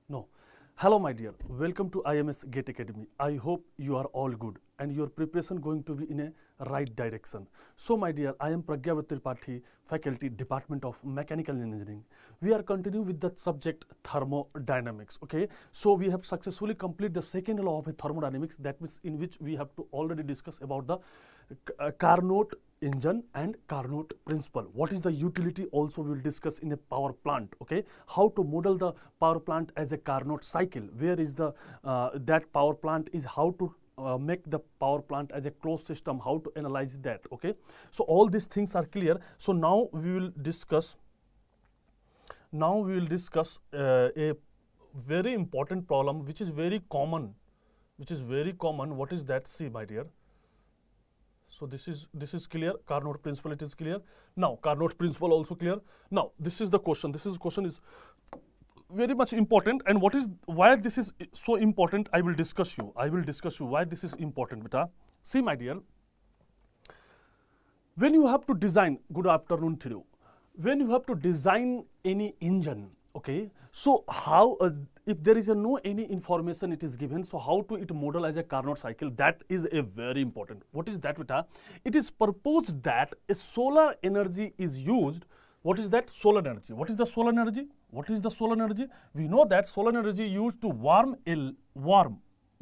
No. Hello my dear, welcome to IMS GATE Academy. I hope you are all good and your preparation going to be in a right direction. So my dear, I am Pragyabrat Tripathi, faculty, Department of Mechanical Engineering. We are continuing with the subject thermodynamics, okay? So we have successfully completed the second law of thermodynamics, that means in which we have to already discuss about the Carnot engine and Carnot principle. What is the utility also we will discuss in a power plant, okay? How to model the power plant as a Carnot cycle, where is the that power plant is, how to make the power plant as a closed system, how to analyze that, okay? So all these things are clear. So now we will discuss a very important problem which is very common. What is that? See my dear. So this is clear. Carnot principle, it is clear. Now Carnot principle also clear. Now this is the question. This question is very much important, and why this is so important, I will discuss you why this is important, beta. See my dear, when you have to design, good afternoon to you, when you have to design any engine, okay, so how if there is no any information it is given, so how to it model as a Carnot cycle, that is a very important. What is that, beta? It is proposed that a solar energy is used. What is that? Solar energy. What is the solar energy? We know that solar energy used to warm,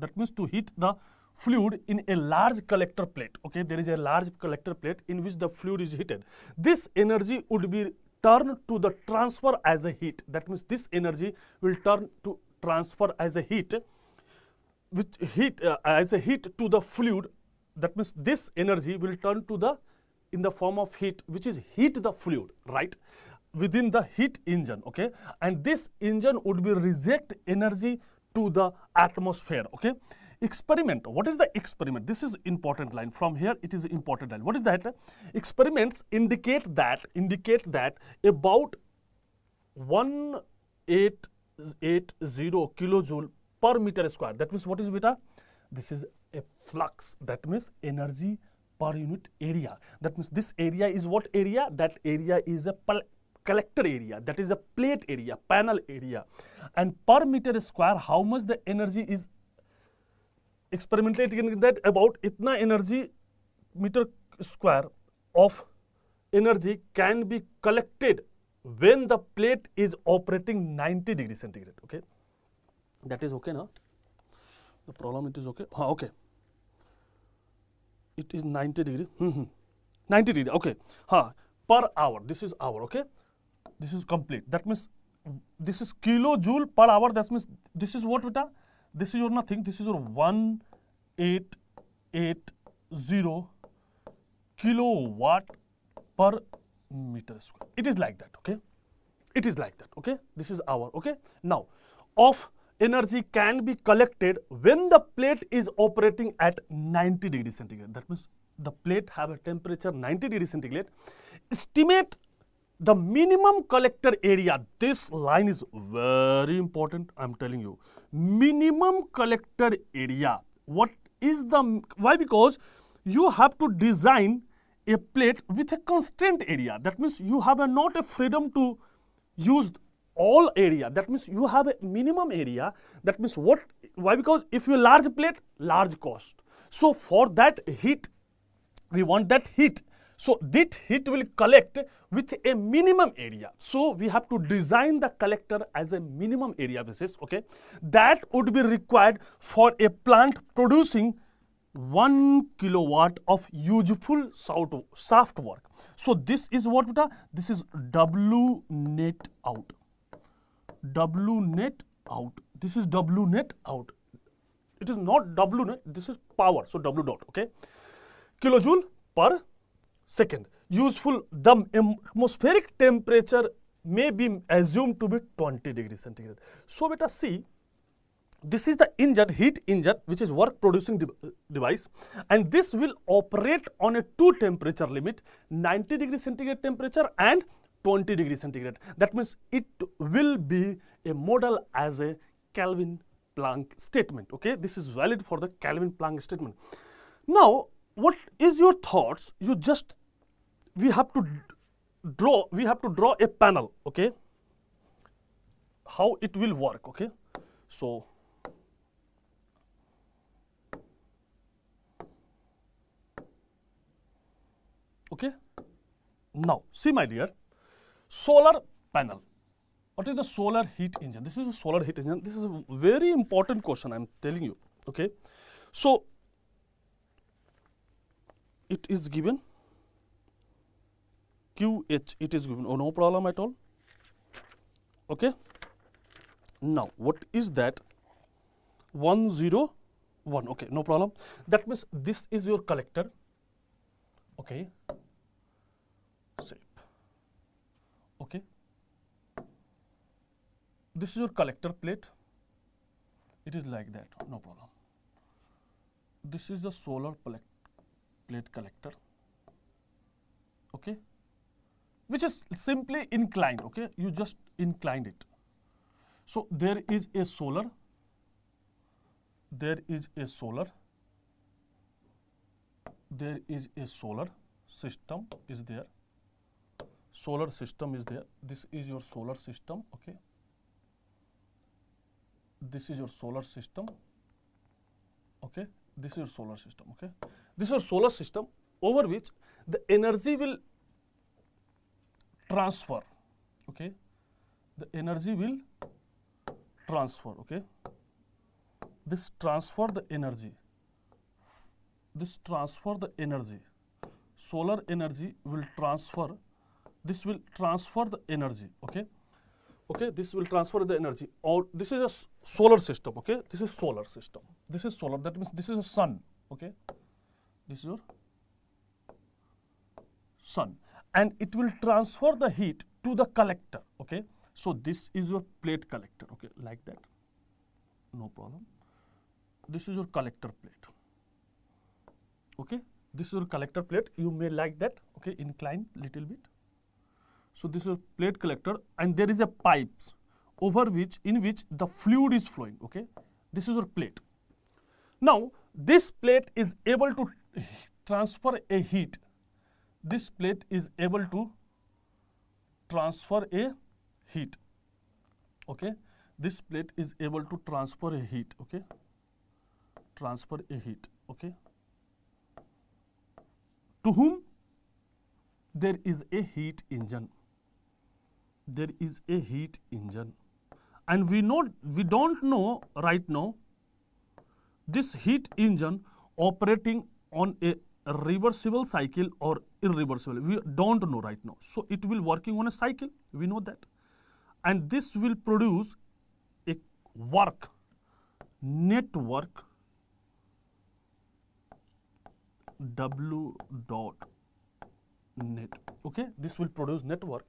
that means to heat the fluid in a large collector plate, okay? There is a large collector plate in which the fluid is heated. This energy would be turned to the transfer as a heat. That means this energy will turn to transfer as a heat, as a heat to the fluid. That means this energy will turn to the in the form of heat, which is heat the fluid, right, within the heat engine, okay? And this engine would be reject energy to the atmosphere, okay? Experiment. What is the experiment? This is important line. From here it is important line. What is that? Experiments indicate that about 1880 kilojoule per meter square. That means what is beta? This is a flux. That means energy per unit area. That means this area is what area? That area is a collector area, that is a plate area, panel area. And per meter square, how much the energy is experimentally that about itna energy meter square of energy can be collected when the plate is operating 90 degrees centigrade, okay? That is okay, no? The problem it is okay? Okay. It is 90 degree, 90 degree, okay, per hour, this is hour, okay, this is complete. That means this is kilojoule per hour. That means this is what, beta? This is your nothing, this is your 1880 kilowatt per meter square. It is like that, okay? It is like that, okay? This is hour, okay? Now, of energy can be collected when the plate is operating at 90 degrees centigrade. That means the plate have a temperature 90 degrees centigrade. Estimate the minimum collector area. This line is very important, I am telling you. Minimum collector area. What is the, why? Because you have to design a plate with a constraint area. That means you have not a freedom to use all area. That means you have a minimum area. That means what? Why? Because if you large plate, large cost. So for that heat, we want that heat. So that heat will collect with a minimum area. So we have to design the collector as a minimum area basis, okay? That would be required for a plant producing 1 kilowatt of useful shaft work. So this is what, beta? This is W net out. W net out. This is W net out. It is not W net, this is power. So W dot, okay? Kilojoule per second. Useful, the atmospheric temperature may be assumed to be 20 degrees centigrade. So beta see, this is the engine, heat engine, which is work producing device, and this will operate on a two temperature limit, 90 degree centigrade temperature and 20 degree centigrade. That means it will be a model as a Kelvin-Planck statement. Okay, this is valid for the Kelvin-Planck statement. Now, what is your thoughts? We have to draw a panel. Okay, how it will work. Okay, so okay, now see my dear, solar panel. What is the solar heat engine? This is a solar heat engine. This is a very important question, I am telling you. Okay, so it is given QH, it is given, oh no problem at all. Okay, now what is that? 101. Okay, no problem. That means this is your collector. Okay, shape. Okay, this is your collector plate. It is like that, no problem. This is the solar plate collector. Okay, which is simply inclined. Okay, you just inclined it. So there is a solar. There is a solar system is there. Solar system is there. This is your solar system. Okay, this is your solar system. Okay, this is your solar system. Okay, this is your solar system over which the energy will transfer. Okay, the energy will transfer. Okay, this transfer the energy. This transfer the energy. Solar energy will transfer. This will transfer the energy. Okay, okay, this will transfer the energy. Or this is a solar system. Okay, this is solar system. This is solar. That means this is a sun. Okay, this is your sun, and it will transfer the heat to the collector. Okay, so this is your plate collector. Okay, like that, no problem. This is your collector plate. Okay, this is your collector plate. You may like that. Okay, incline little bit. So this is your plate collector, and there is a pipes over which in which the fluid is flowing. Okay, this is your plate. Now this plate is able to transfer a heat. This plate is able to transfer a heat. Okay, this plate is able to transfer a heat. Okay, transfer a heat. Okay, to whom? There is a heat engine. There is a heat engine, and we don't know right now this heat engine operating on a reversible cycle or irreversible. We don't know right now. So it will working on a cycle. We know that, and this will produce a work, net work, W dot net. Okay, this will produce network,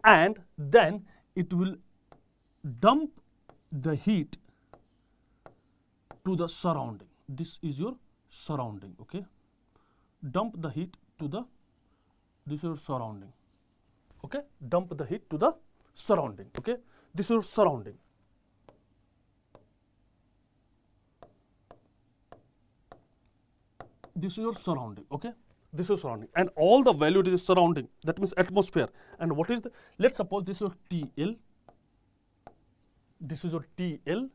and then it will dump the heat to the surrounding. This is your surrounding. Okay, dump the heat to the, this is your surrounding. Okay, dump the heat to the surrounding. Okay, this is your surrounding. This is your surrounding. Okay, this is surrounding, and all the value is surrounding. That means atmosphere. And what is the? Let's suppose this is your TL. This is your TL.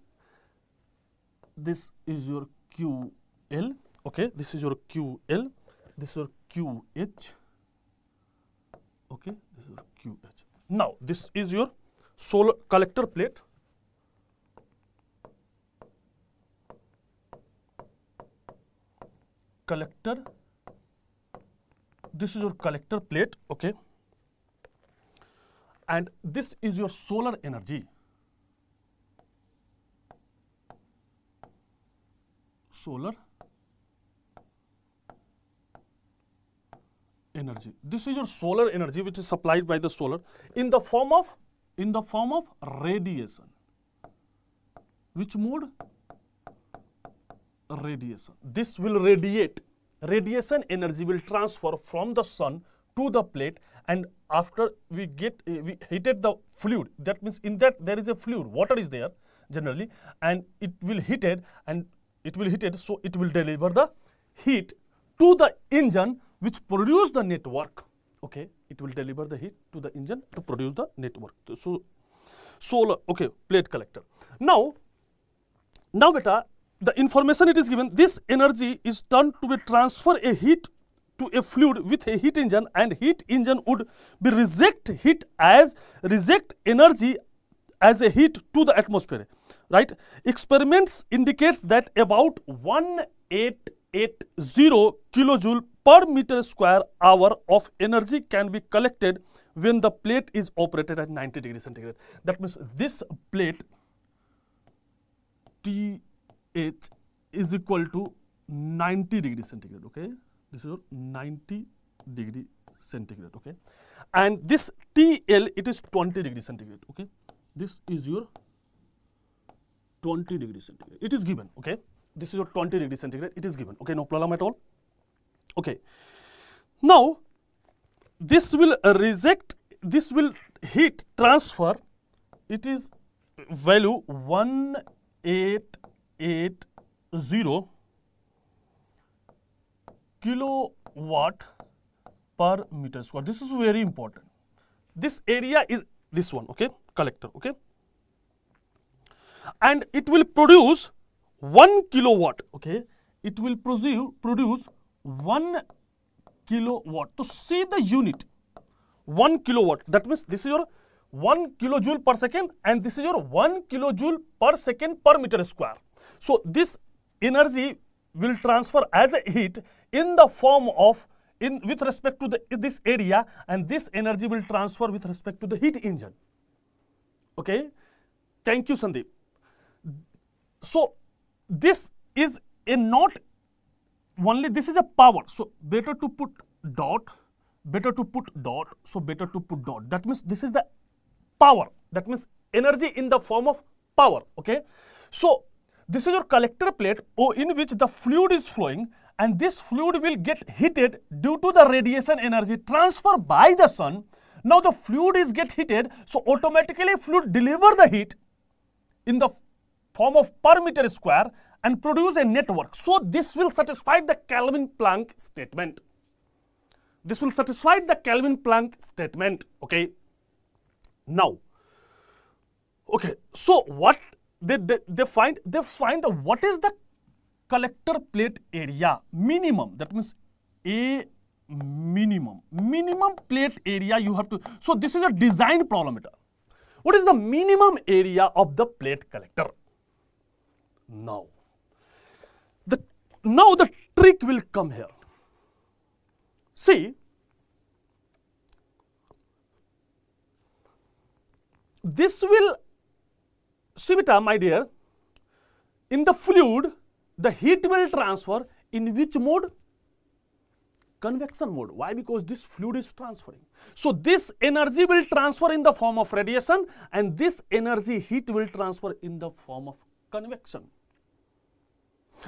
This is your QL. Okay, this is your QL. This is your QH. Okay, this is your QH. Now this is your solar collector plate. Collector. This is your collector plate. Okay, and this is your solar energy. Solar energy. This is your solar energy which is supplied by the solar in the form of in the form of radiation. Which mode? Radiation. This will radiate. Radiation energy will transfer from the sun to the plate, and after we heated the fluid, that means in that there is a fluid, water is there generally, and it will heated, so it will deliver the heat to the engine which produce the network. Okay, it will deliver the heat to the engine to produce the network. So solar, okay, plate collector. Now beta, the information it is given, this energy is turned to be transfer a heat to a fluid with a heat engine, and heat engine would be reject energy as a heat to the atmosphere, right? Experiments indicates that about 1880 kilojoule per meter square hour of energy can be collected when the plate is operated at 90 degrees centigrade. That means this plate TH is equal to 90 degrees centigrade, okay? This is your 90 degree centigrade, okay? And this TL, it is 20 degrees centigrade, okay? This is your 20 degrees centigrade. It is given, okay? This is your 20 degrees centigrade. It is given, okay? No problem at all, okay? Now, this will heat transfer. It is value 1880 kilowatt per meter square. This is very important. This area is this one, okay, collector, okay, and it will produce 1 kilowatt, okay, it will produce 1 kilowatt. So see the unit, 1 kilowatt, that means this is your 1 kilojoule per second, and this is your 1 kilojoule per second per meter square. So this energy will transfer as a heat in the form of with respect to this area, and this energy will transfer with respect to the heat engine. Okay, thank you, Sandeep. So this is a not only, this is a power, so better to put dot, so better to put dot. That means this is the power, that means energy in the form of power, okay? So this is your collector plate in which the fluid is flowing, and this fluid will get heated due to the radiation energy transfer by the sun. Now the fluid is get heated, so automatically fluid deliver the heat in the form of per meter square and produce a network. So this will satisfy the Kelvin-Planck statement. This will satisfy the Kelvin-Planck statement, okay? Now, okay, so what they find what is the collector plate area minimum, that means a minimum plate area you have to, so this is a design problem. What is the minimum area of the plate collector? Now the trick will come here. See, this will, Sivita, my dear, in the fluid, the heat will transfer in which mode? Convection mode. Why? Because this fluid is transferring. So this energy will transfer in the form of radiation, and this energy heat will transfer in the form of convection.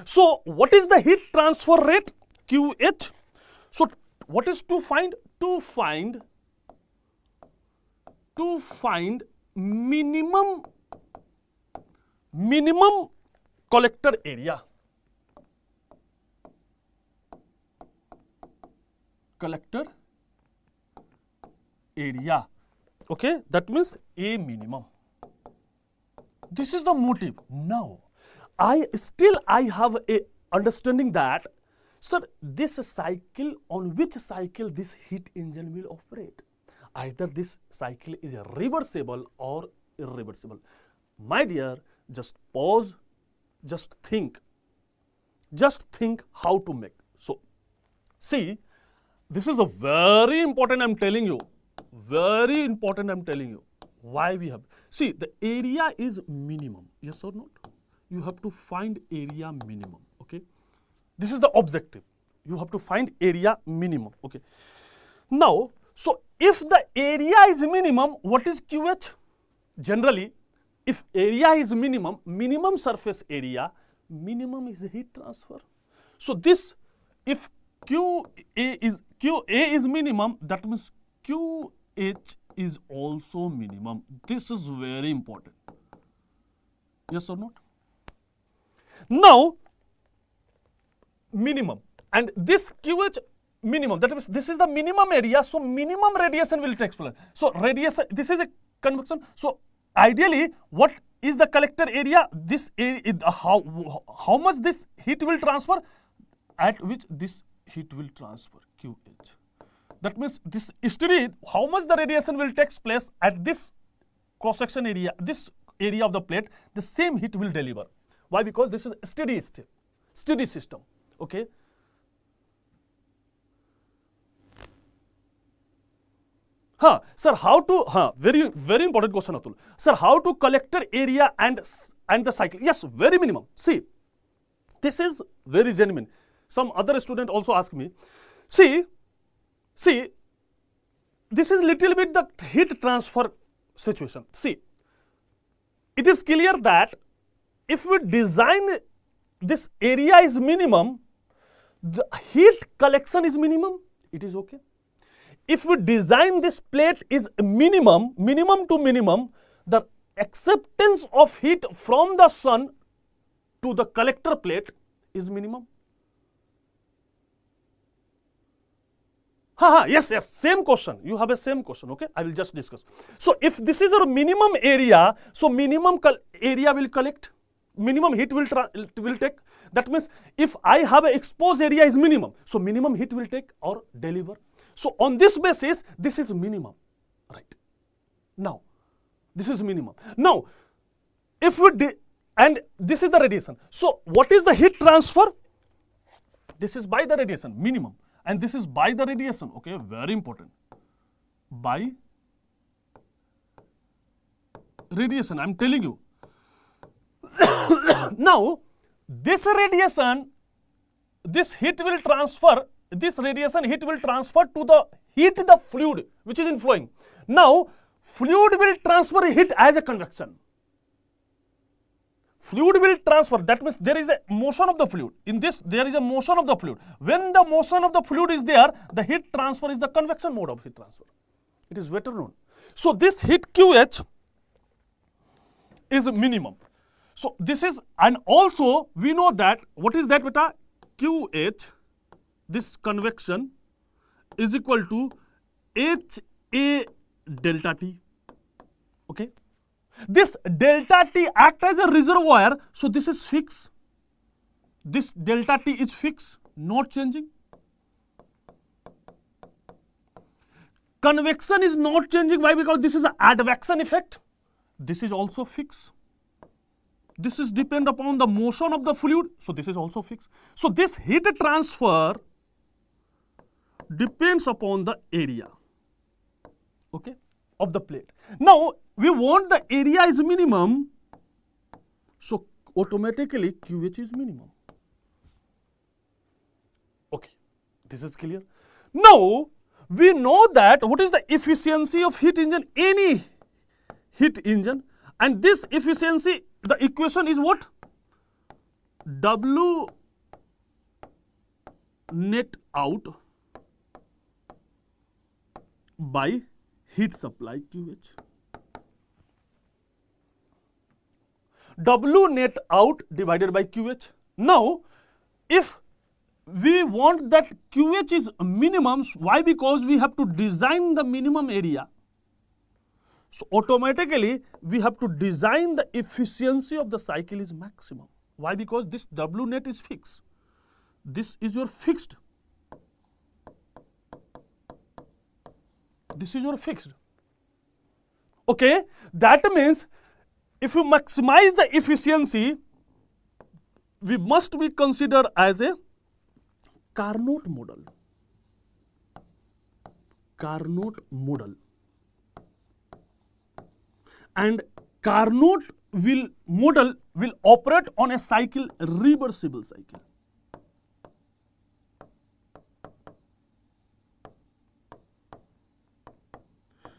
So what is the heat transfer rate? QH. So what is to find? To find minimum collector area. Collector area, okay, that means A minimum. This is the motive. Now I have a understanding that, sir, this cycle, on which cycle this heat engine will operate, either this cycle is reversible or irreversible. My dear, just pause, just think how to make. So see, this is a very important, I'm telling you, very important, I'm telling you. Why we have, see, the area is minimum, yes or not? You have to find area minimum, okay? This is the objective. You have to find area minimum, okay? Now, so if the area is minimum, what is QH? generally, if area is minimum, minimum surface area, minimum is heat transfer. So this, if QA is minimum, that means QH is also minimum. This is very important. Yes or not? Now, minimum, and this QH minimum, that means this is the minimum area, so minimum radiation will take place. So radiation, this is a convection. So ideally, what is the collector area? This how much this heat will transfer, at which this heat will transfer, QH. That means this steady, how much the radiation will take place at this cross section area, this area of the plate, the same heat will deliver. Why? Because this is steady state, steady system. Okay. Sir, how to, very important question, Atul. Sir, how to collector area and the cycle? Yes, very minimum. See, this is very genuine. Some other student also asked me, see, this is little bit the heat transfer situation. See, it is clear that if we design this area is minimum, the heat collection is minimum, it is okay. If we design this plate is minimum to minimum, the acceptance of heat from the sun to the collector plate is minimum. Yes, same question. You have a same question, okay? I will just discuss. So if this is our minimum area, so minimum area will collect, minimum heat will take. That means if I have a exposed area is minimum, so minimum heat will take or deliver. So on this basis, this is minimum, right? Now, this is minimum. Now, if we and this is the radiation. So what is the heat transfer? This is by the radiation, minimum. And this is by the radiation, okay? Very important. By radiation, I'm telling you. Now, this radiation, this heat will transfer, this radiation heat will transfer to the heat the fluid which is inflowing. Now, fluid will transfer heat as a convection. Fluid will transfer, that means there is a motion of the fluid. In this, there is a motion of the fluid. When the motion of the fluid is there, the heat transfer is the convection mode of heat transfer. It is better known. So this heat QH is minimum. So this is, and also we know that, what is that beta? QH, this convection is equal to HA delta T, okay? This delta T act as a reservoir, so this is fixed. This delta T is fixed, not changing. Convection is not changing. Why? Because this is an advection effect. This is also fixed. This is depend upon the motion of the fluid, so this is also fixed. So this heat transfer depends upon the area, okay, of the plate. Now we want the area is minimum, so automatically QH is minimum. Okay, this is clear. Now we know that what is the efficiency of heat engine, any heat engine, and this efficiency, the equation is what? W net out by heat supply QH. W net out divided by QH. Now, if we want that QH is minimum, why? Because we have to design the minimum area. So automatically we have to design the efficiency of the cycle is maximum. Why? Because this W net is fixed. This is your fixed. This is your fixed. Okay, that means if you maximize the efficiency, we must be considered as a Carnot model. Carnot model. And Carnot model will operate on a cycle, reversible cycle.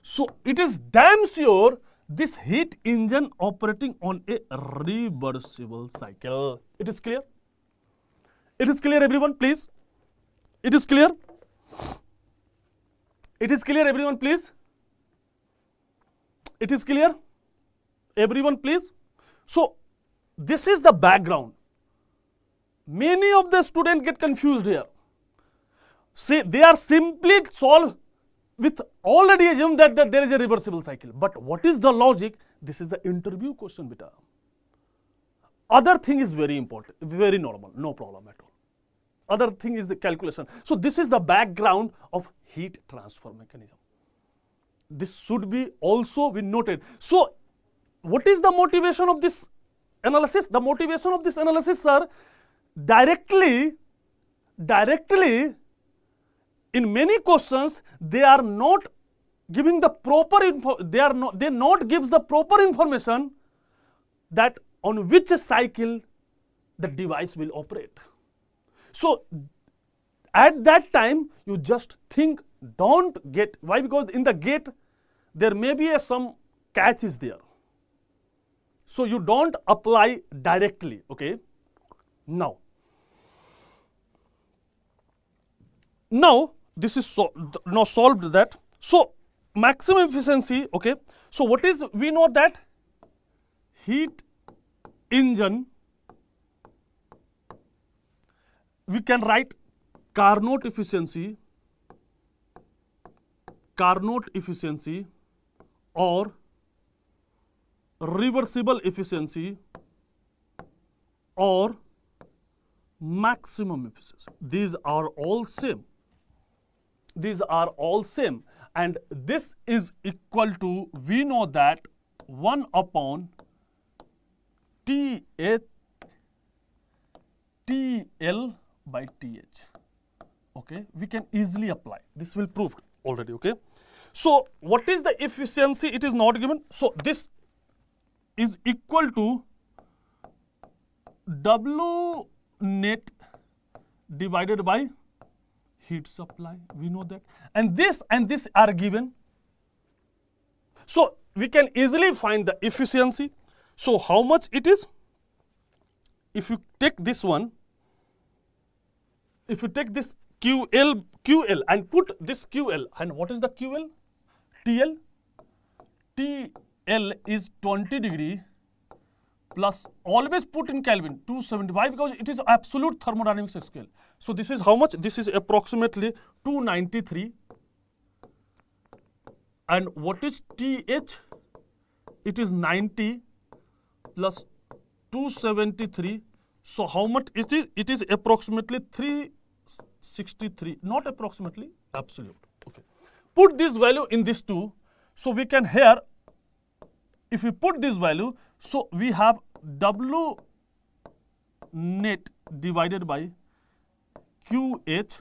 So it is damn sure this heat engine operating on a reversible cycle. It is clear? It is clear, everyone, please? It is clear? It is clear, everyone, please? It is clear? Everyone, please? So, this is the background. Many of the students get confused here. Say they are simply solve with already assume that there is a reversible cycle. But what is the logic? This is the interview question, beta. Other thing is very important, very normal, no problem at all. Other thing is the calculation. So this is the background of heat transfer mechanism. This should be also be noted. So what is the motivation of this analysis? The motivation of this analysis, sir, directly in many questions they are not giving the proper info, they not gives the proper information that on which cycle the device will operate. So at that time you just think, don't get, why? Because in the gate there may be some catch is there. So you don't apply directly, okay? Now this is now solved that. So maximum efficiency, okay? So what is, we know that heat engine, we can write Carnot efficiency or reversible efficiency or maximum efficiency. These are all same. These are all same, and this is equal to, we know that 1 upon TL by TH. Okay, we can easily apply. This will prove already. Okay, so what is the efficiency? It is not given. So this is equal to W net divided by heat supply. We know that, and this are given. So we can easily find the efficiency. So how much it is? If you take this one, if you take this QL and put this QL, and what is the QL? TL is 20 degree plus, always put in Kelvin, 275, because it is absolute thermodynamics scale. So this is how much? This is approximately 293. And what is TH? It is 90 plus 273. So how much is it? It is approximately 363. Not approximately, absolute. Okay. Put this value in this two. So we can here, if we put this value, so we have W net divided by QH,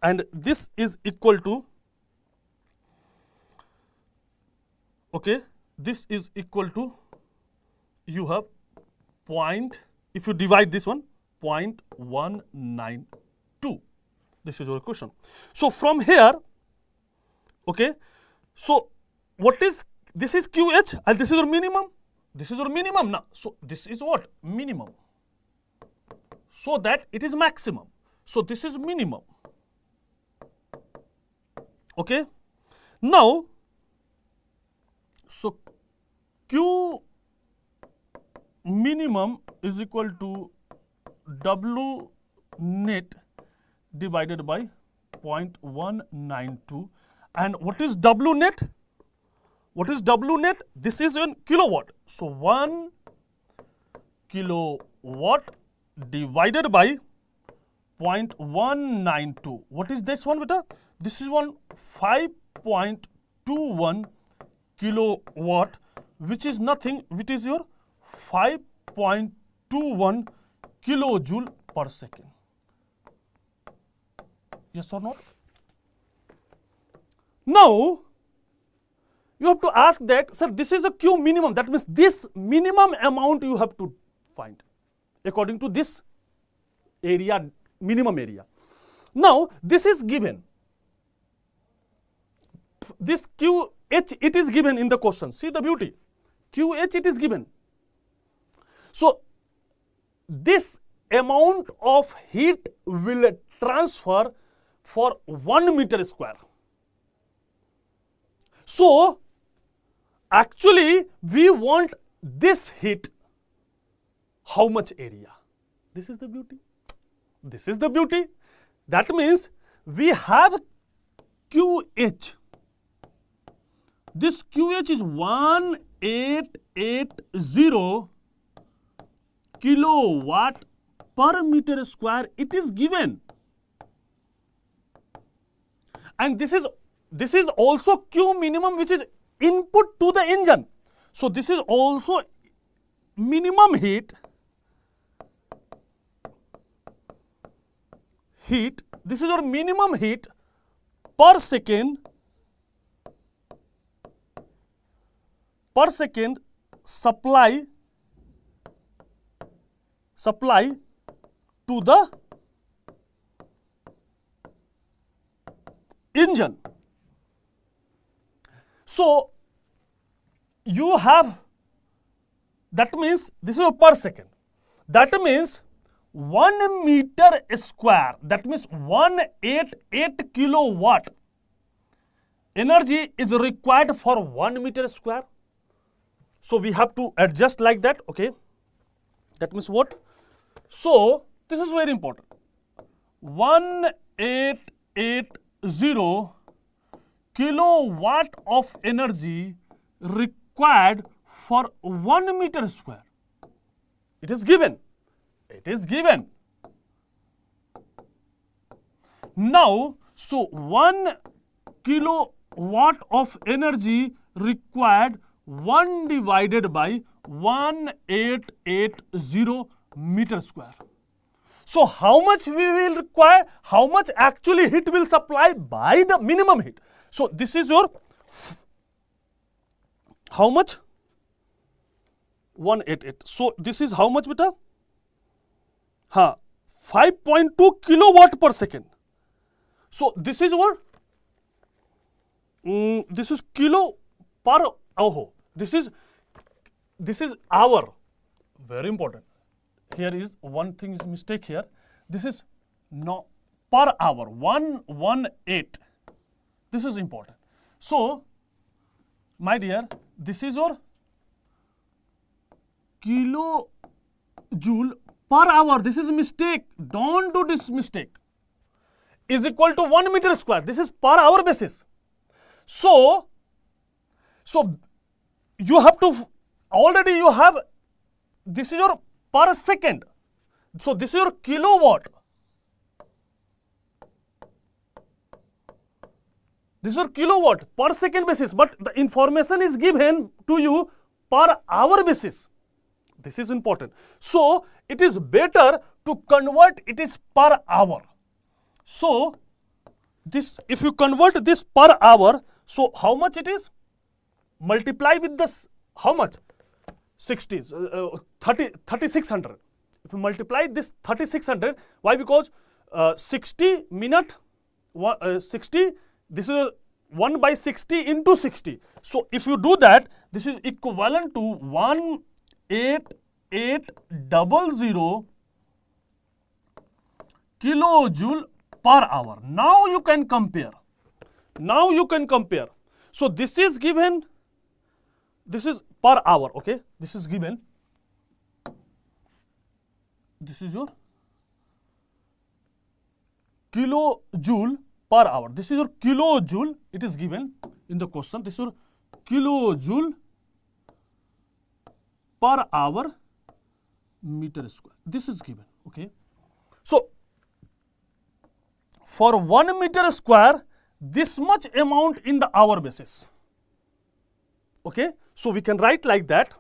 and this is equal to, okay, this is equal to, you have point, if you divide this one, 0.192. This is your question. So from here, okay, so what is, this is QH and this is your minimum. This is your minimum now. So this is what? Minimum. So that it is maximum. So this is minimum. Okay. Now, so Q minimum is equal to W net divided by 0.192. And what is W net? What is W net? This is in kilowatt. So 1 kilowatt divided by 0.192. What is this one, beta? This is 5.21 kilowatt, which is nothing, which is your 5.21 kilojoule per second. Yes or not? Now, you have to ask that, sir, this is a Q minimum. That means this minimum amount you have to find according to this area, minimum area. Now, this is given. This QH, it is given in the question. See the beauty. QH it is given. So this amount of heat will transfer for 1 meter square. So actually we want this heat. How much area? This is the beauty. This is the beauty. That means we have QH. This QH is 1880 kilowatt per meter square. It is given. And this is also Q minimum, which is input to the engine. So this is also minimum heat. This is your minimum heat per second supply to the engine. So you have, that means this is per second. That means 1 meter square, that means 188 kilowatt energy is required for 1 meter square. So we have to adjust like that, okay? That means what? So this is very important. 1880 kilowatt of energy required for 1 meter square. It is given. It is given. Now, so 1 kilowatt of energy required 1 divided by 1880 meter square. So how much we will require? How much actually heat will supply by the minimum heat? So this is your, how much? 188. So this is how much, beta? 5.2 kilowatt per second. So this is what? This is kilo per hour. This is hour. Very important. Here is one thing is mistake here. This is no per hour. 118. This is important. So my dear, this is your kilojoule per hour. This is mistake. Don't do this mistake. Is equal to 1 meter square. This is per hour basis. So you have to, already you have, this is your per second. So this is your kilowatt. This is your kilowatt per second basis, but the information is given to you per hour basis. This is important. So it is better to convert it is per hour. So this, if you convert this per hour, so how much it is? Multiply with this, how much? 3600. If you multiply this 3600, why? Because 60 minute, 60, this is 1 by 60 into 60. So if you do that, this is equivalent to 18800 kilojoule per hour. Now you can compare. So this is given, this is per hour, okay? This is given. This is your kilojoule per hour. This is your kilojoule. It is given in the question. This is your kilojoule per hour meter square. This is given, okay? So for 1 meter square, this much amount in the hour basis. Okay, so we can write like that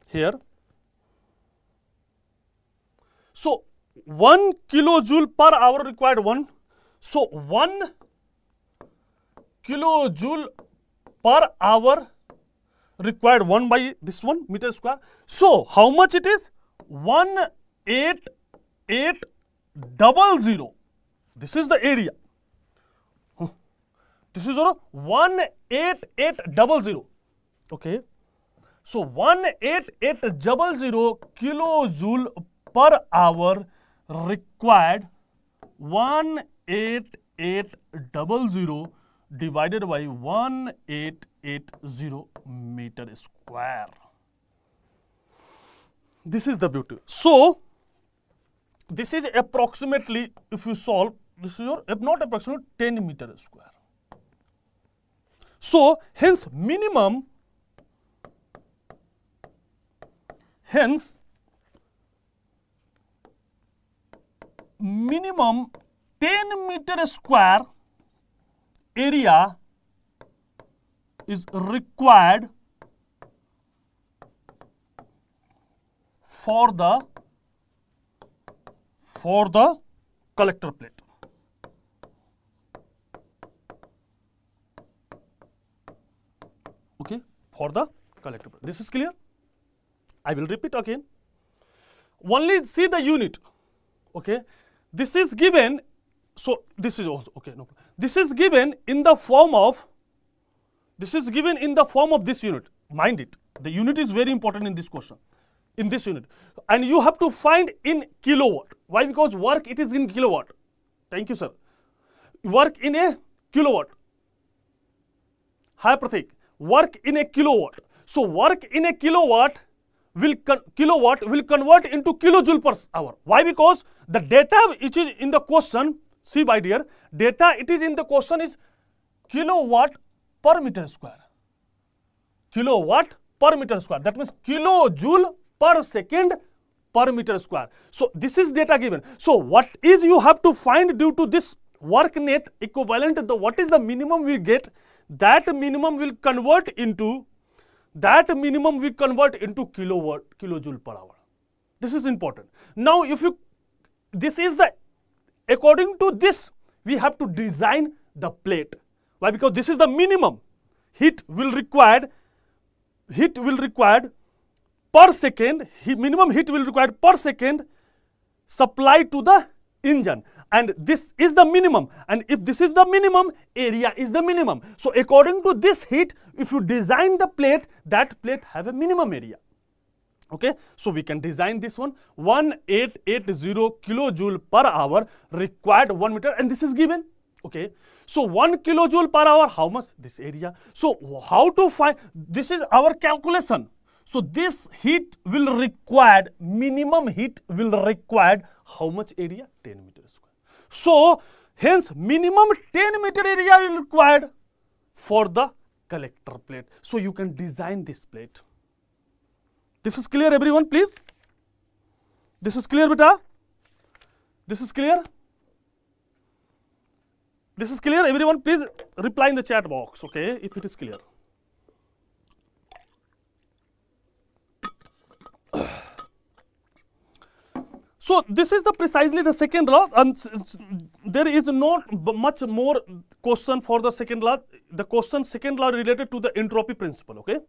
here. So 1 kilojoule per hour required 1. So 1 kilojoule per hour required 1 by this 1 meter square. So how much it is? 18800. This is the area. This is 18800. Okay. So 18800 kilojoule per hour required. 18800 divided by 1880 meter square. This is the beauty. So this is approximately, if you solve, this is your, if not approximately, 10 meter square. So hence minimum 10 meter square area is required for the collector plate. Okay, for the collector plate. This is clear? I will repeat again. Only see the unit. Okay, this is given. So this is also okay. No, this is given in the form of. This is given in the form of this unit. Mind it. The unit is very important in this question. In this unit, and you have to find in kilowatt. Why? Because work it is in kilowatt. Thank you, sir. Work in a kilowatt. Hi, Pratik. Work in a kilowatt. So work in a kilowatt will convert into kilojoule per hour. Why? Because the data which is in the question, see my dear, data it is in the question is kilowatt per meter square. Kilowatt per meter square. That means kilojoule per second per meter square. So this is data given. So what is you have to find due to this work net equivalent, what is the minimum we get, that minimum will convert into kilojoule per hour. This is important. Now if you, this is the, according to this we have to design the plate. Why? Because this is the minimum heat will required per second, minimum heat will required per second supplied to the engine, and this is the minimum, and if this is the minimum, area is the minimum. So according to this heat, if you design the plate, that plate have a minimum area. Okay, so we can design this one. 1880 kilojoule per hour required 1 meter, and this is given. Okay, so 1 kilojoule per hour, how much? This area. So how to find? This is our calculation. So this heat will required, minimum heat will required how much area? 10 meter square. So hence minimum 10 meter area will required for the collector plate. So you can design this plate. This is clear, everyone, please? This is clear, beta? This is clear? This is clear, everyone? Please reply in the chat box, okay, if it is clear. So this is the precisely the second law, and there is not much more question for the second law. The question second law related to the entropy principle, okay?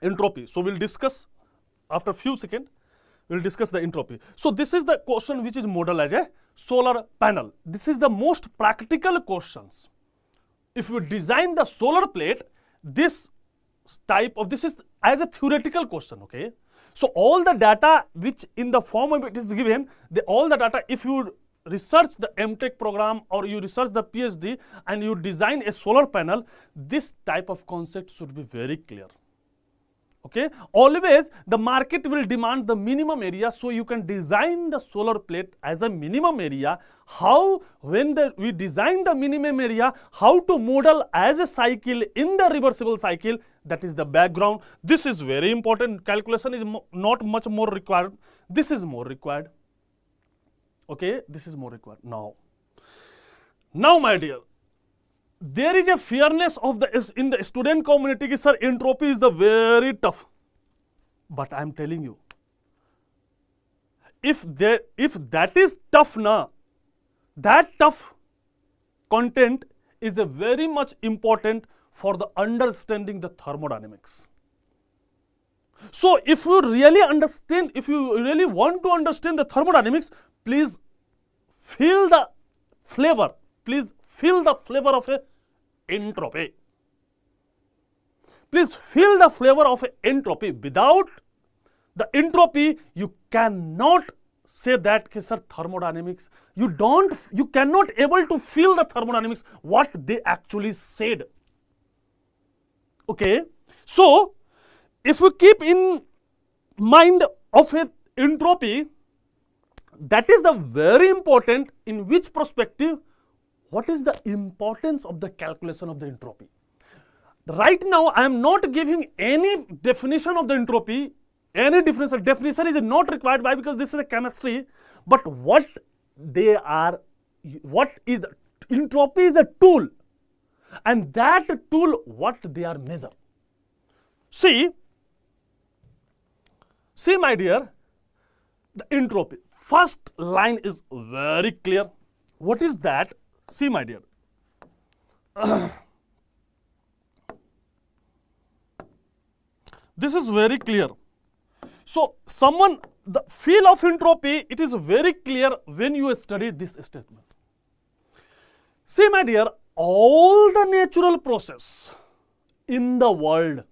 Entropy. So we'll discuss after few seconds. We'll discuss the entropy. So this is the question which is modeled as a solar panel. This is the most practical questions. If you design the solar plate, this type of, this is as a theoretical question, okay? So all the data which in the form of it is given, all the data, if you research the MTech program or you research the PhD and you design a solar panel, this type of concept should be very clear. Okay, always the market will demand the minimum area, so you can design the solar plate as a minimum area. How, when we design the minimum area, how to model as a cycle in the reversible cycle, that is the background. This is very important. Calculation is not much more required. This is more required. Okay, this is more required. Now my dear, there is a fearness of in the student community, sir, entropy is the very tough. But I am telling you, if that is tough na, that tough content is a very much important for the understanding the thermodynamics. So if you really understand, if you really want to understand the thermodynamics, please feel the flavor. Please feel the flavor of a entropy. please feel the flavor of entropy. Without the entropy, you cannot say that, okay, sir, thermodynamics, you cannot able to feel the thermodynamics, what they actually said. Okay, so if you keep in mind of entropy, that is the very important. In which perspective, what is the importance of the calculation of the entropy? Right now, I am not giving any definition of the entropy. Any definition is not required. Why? Because this is a chemistry. But what is the entropy is a tool, and that tool, what they are measure. See, my dear, the entropy. First line is very clear. What is that? See, my dear. This is very clear. So, the feel of entropy, it is very clear when you study this statement. See, my dear, all the natural process in the world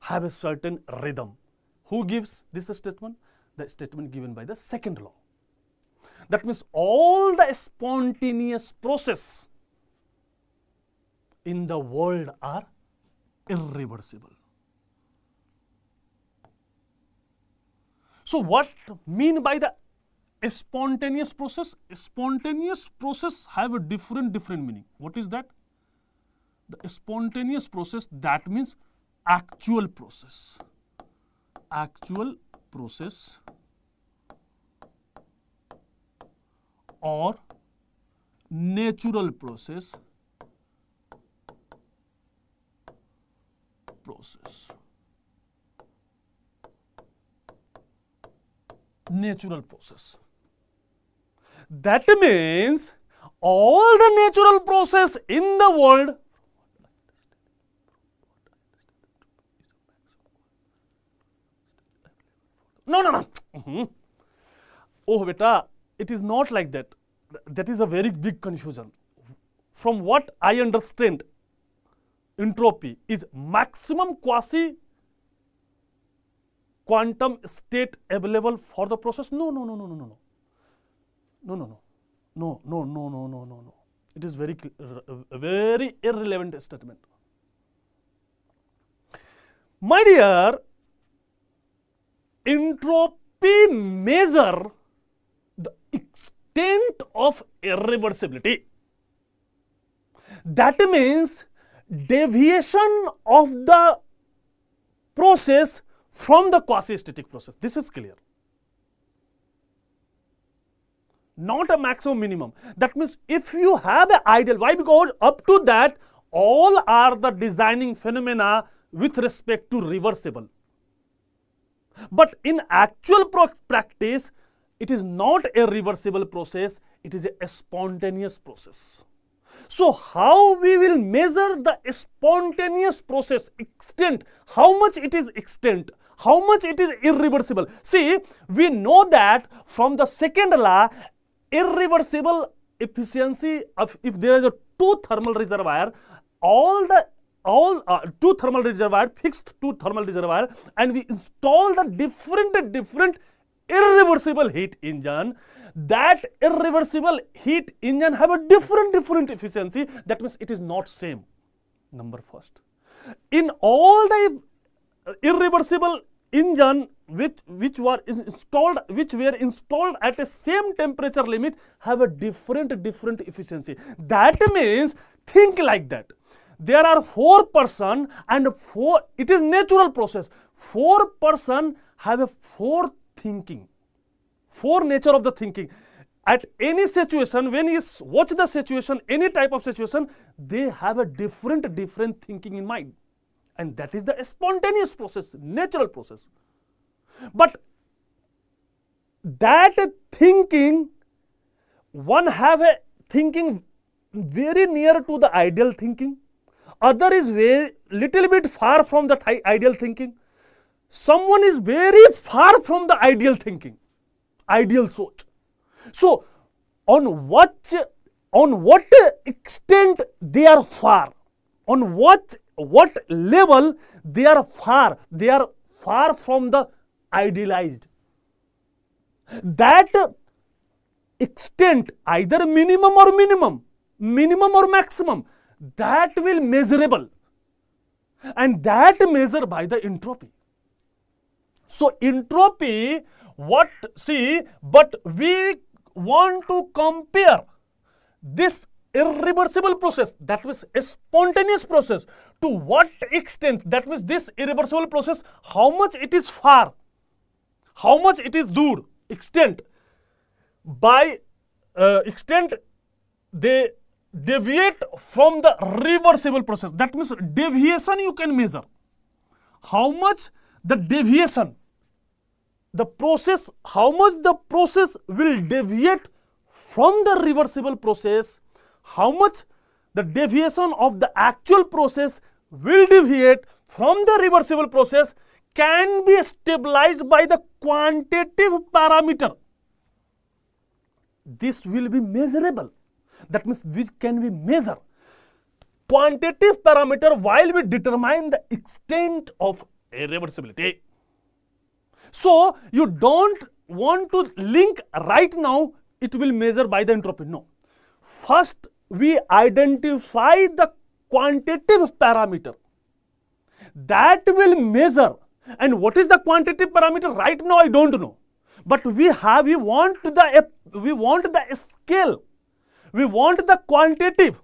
have a certain rhythm. Who gives this statement? The statement given by the second law. That means all the spontaneous process in the world are irreversible. So what mean by the spontaneous process? Spontaneous process have a different meaning. What is that? The spontaneous process, that means actual process. Actual process or natural process. Natural process. That means all the natural process in the world No. Oh, beta, it is not like that. That is a very big confusion. From what I understand, entropy is maximum quasi quantum state available for the process. No. It is very irrelevant statement. My dear, entropy measure the extent of irreversibility. That means deviation of the process from the quasi-static process. This is clear. Not a maximum minimum. That means if you have an ideal, why? Because up to that, all are the designing phenomena with respect to reversible. But in actual practice, it is not a reversible process, it is a spontaneous process. So how we will measure the spontaneous process extent, how much it is extent, how much it is irreversible. See, we know that from the second law, irreversible efficiency of if there is a two thermal reservoir, two thermal reservoir, fixed two thermal reservoir, and we install the different irreversible heat engine. That irreversible heat engine have a different efficiency. That means it is not same. Number first, in all the irreversible engine which were installed at a same temperature limit have a different efficiency. That means think like that. There are 4 person and it is natural process. 4 person have a 4 thinking, 4 nature of the thinking. At any situation, when you watch the situation, any type of situation, they have a different thinking in mind. And that is the spontaneous process, natural process. But that thinking, one have a thinking very near to the ideal thinking. Other is very little bit far from the ideal thinking. Someone is very far from the ideal thinking, ideal thought. So, on what extent they are far, on what level they are far from the idealized. That extent, either minimum or maximum, that will measurable, and that measure by the entropy. So entropy, but we want to compare this irreversible process, that means a spontaneous process, to what extent, that means this irreversible process, how much it is far, how much it is dur, extent, by extent they deviate from the reversible process. That means deviation you can measure. How much the deviation, the process, how much the process will deviate from the reversible process, how much the deviation of the actual process will deviate from the reversible process can be stabilized by the quantitative parameter. This will be measurable. That means which can we measure. Quantitative parameter while we determine the extent of irreversibility. So you don't want to link right now it will measure by the entropy. No. First we identify the quantitative parameter that will measure. And what is the quantitative parameter? Right now I don't know. But we want the scale. We want the quantitative,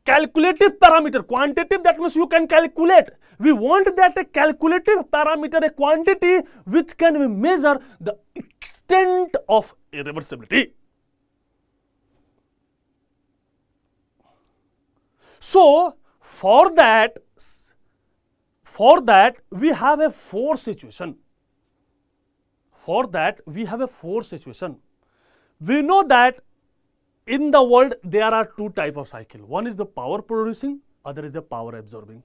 calculative parameter. Quantitative, that means you can calculate. We want that a calculative parameter, a quantity which can measure the extent of irreversibility. So for that we have a force situation. We know that in the world there are two types of cycle. One is the power producing, other is the power absorbing.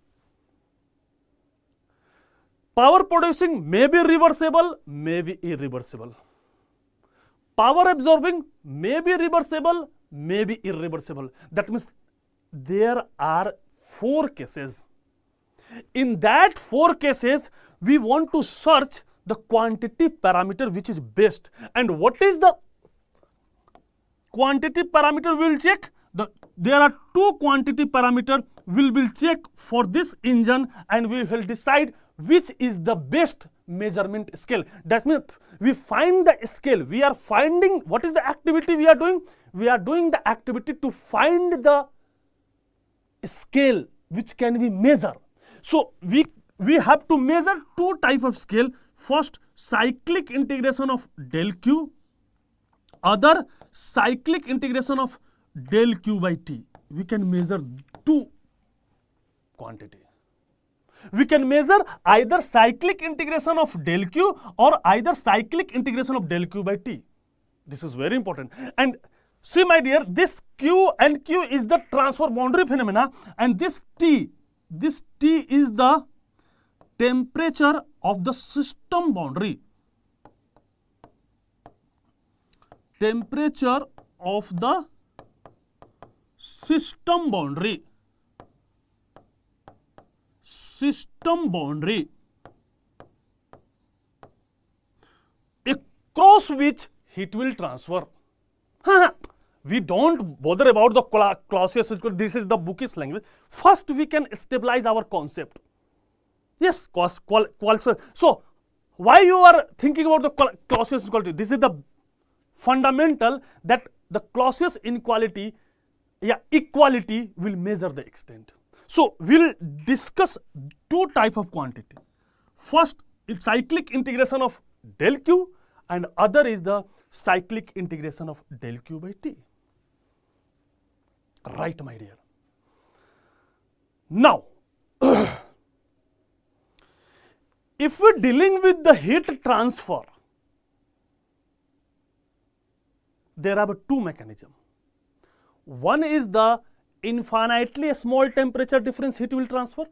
Power producing may be reversible, may be irreversible. Power absorbing may be reversible, may be irreversible. That means there are 4 cases. In that 4 cases, we want to search the quantitative parameter which is best. And what is the quantitative parameter we will check? There are 2 quantitative parameters we will check for this engine, and we will decide which is the best measurement scale. That means we find the scale. We are finding what is the activity we are doing. We are doing the activity to find the scale which can be measured. So we have to measure 2 types of scale. First, cyclic integration of del Q. Other, cyclic integration of del Q by T. We can measure 2 quantity. We can measure either cyclic integration of del Q or either cyclic integration of del Q by T. This is very important. And see my dear, this Q and Q is the transfer boundary phenomena, and this T is the temperature of the system boundary. Temperature of the system boundary. Across which heat will transfer. We don't bother about the Clausius. This is the bookish language. First we can stabilize our concept. Yes, so why you are thinking about the Clausius inequality? This is the fundamental, that the Clausius inequality, equality will measure the extent. So we'll discuss 2 types of quantity. First, it's cyclic integration of del Q, and other is the cyclic integration of del Q by T. Right, my dear. Now, if we're dealing with the heat transfer, there are 2 mechanisms. One is the infinitely small temperature difference heat will transfer.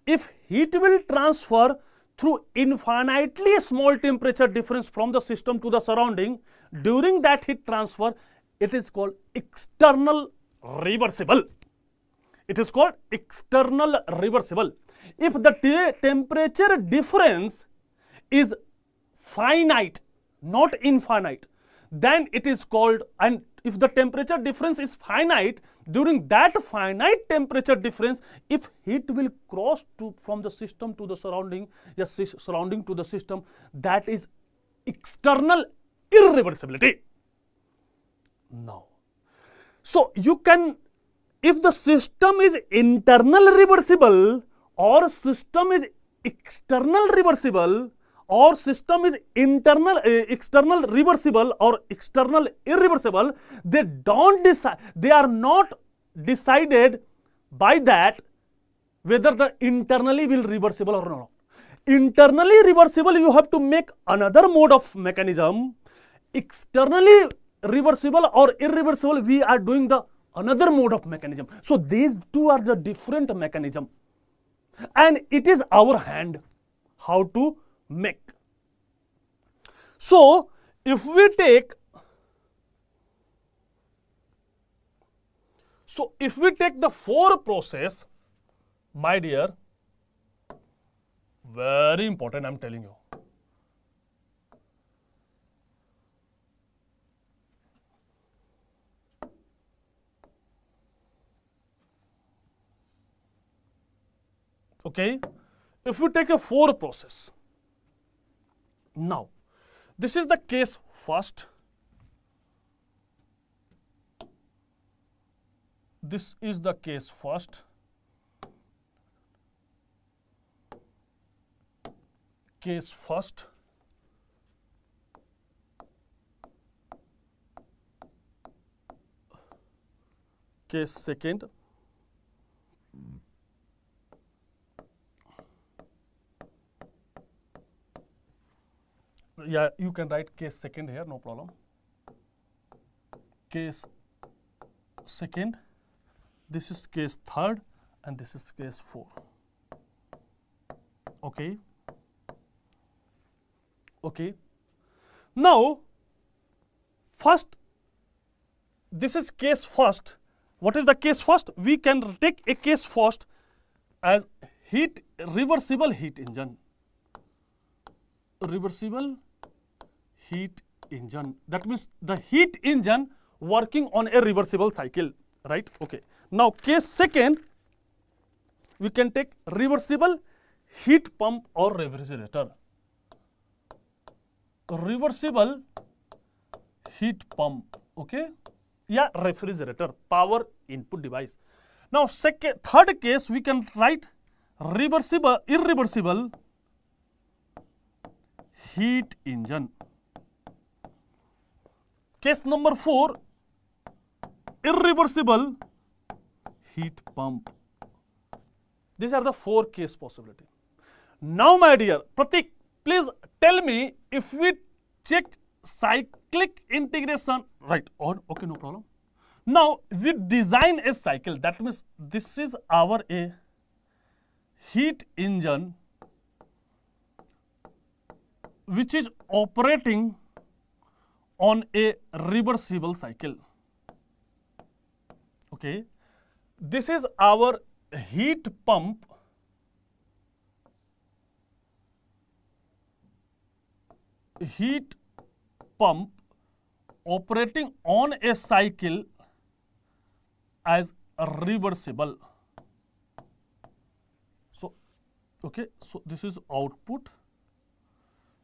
If heat will transfer through infinitely small temperature difference from the system to the surrounding, during that heat transfer, it is called external reversible. It is called external reversible. If the temperature difference is finite, not infinite, then it is called, and if the temperature difference is finite, during that finite temperature difference, if heat will cross from the system to the surrounding, yes, surrounding to the system, that is external irreversibility. Now, so you can, if the system is internal reversible or system is external reversible, or system is external reversible or external irreversible, they are not decided by that whether the internally will reversible or not. Internally reversible, you have to make another mode of mechanism. Externally reversible or irreversible, we are doing the another mode of mechanism. So these two are the different mechanism, and it is our hand how to make. So if we take the 4 process, my dear, very important, I am telling you. Okay, if we take a 4 process, now this is the case first, this is the case first, case first, case second, yeah, you can write case second here, no problem. Case second, this is case third, and this is case 4. Okay. Okay. Now, first, this is case first. What is the case first? We can take a case first as reversible heat engine. Reversible heat engine. That means the heat engine working on a reversible cycle, right? Okay. Now, case second, we can take reversible heat pump or refrigerator. Reversible heat pump, okay? Yeah, refrigerator, power input device. Now, third case, we can write irreversible heat engine. Case number 4, irreversible heat pump. These are the 4 case possibility. Now, my dear Pratik, please tell me, if we check cyclic integration, right? Or okay, no problem. Now we design a cycle. That means this is our a heat engine which is operating on a reversible cycle. Okay, this is our heat pump operating on a cycle as a reversible. So, okay, so this is output,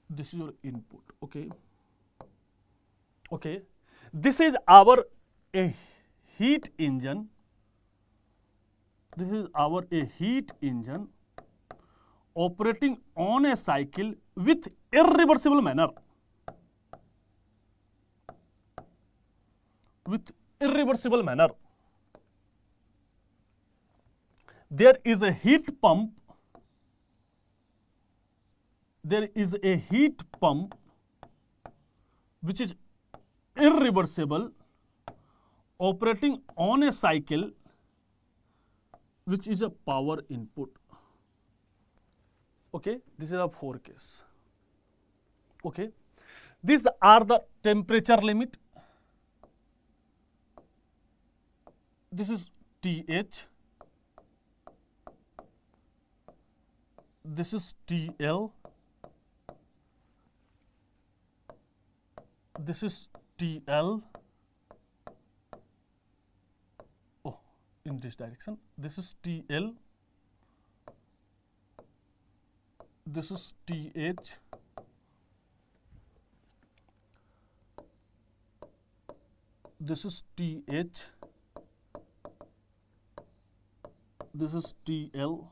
this is your input. Okay, okay, this is our a heat engine. This is our a heat engine operating on a cycle with irreversible manner. With irreversible manner. There is a heat pump. There is a heat pump which is irreversible, operating on a cycle which is a power input. Okay, this is a 4 case. Okay, these are the temperature limit. This is TH, this is TL, this is TL, oh, in this direction, this is TL, this is TH, this is TH, this is TL,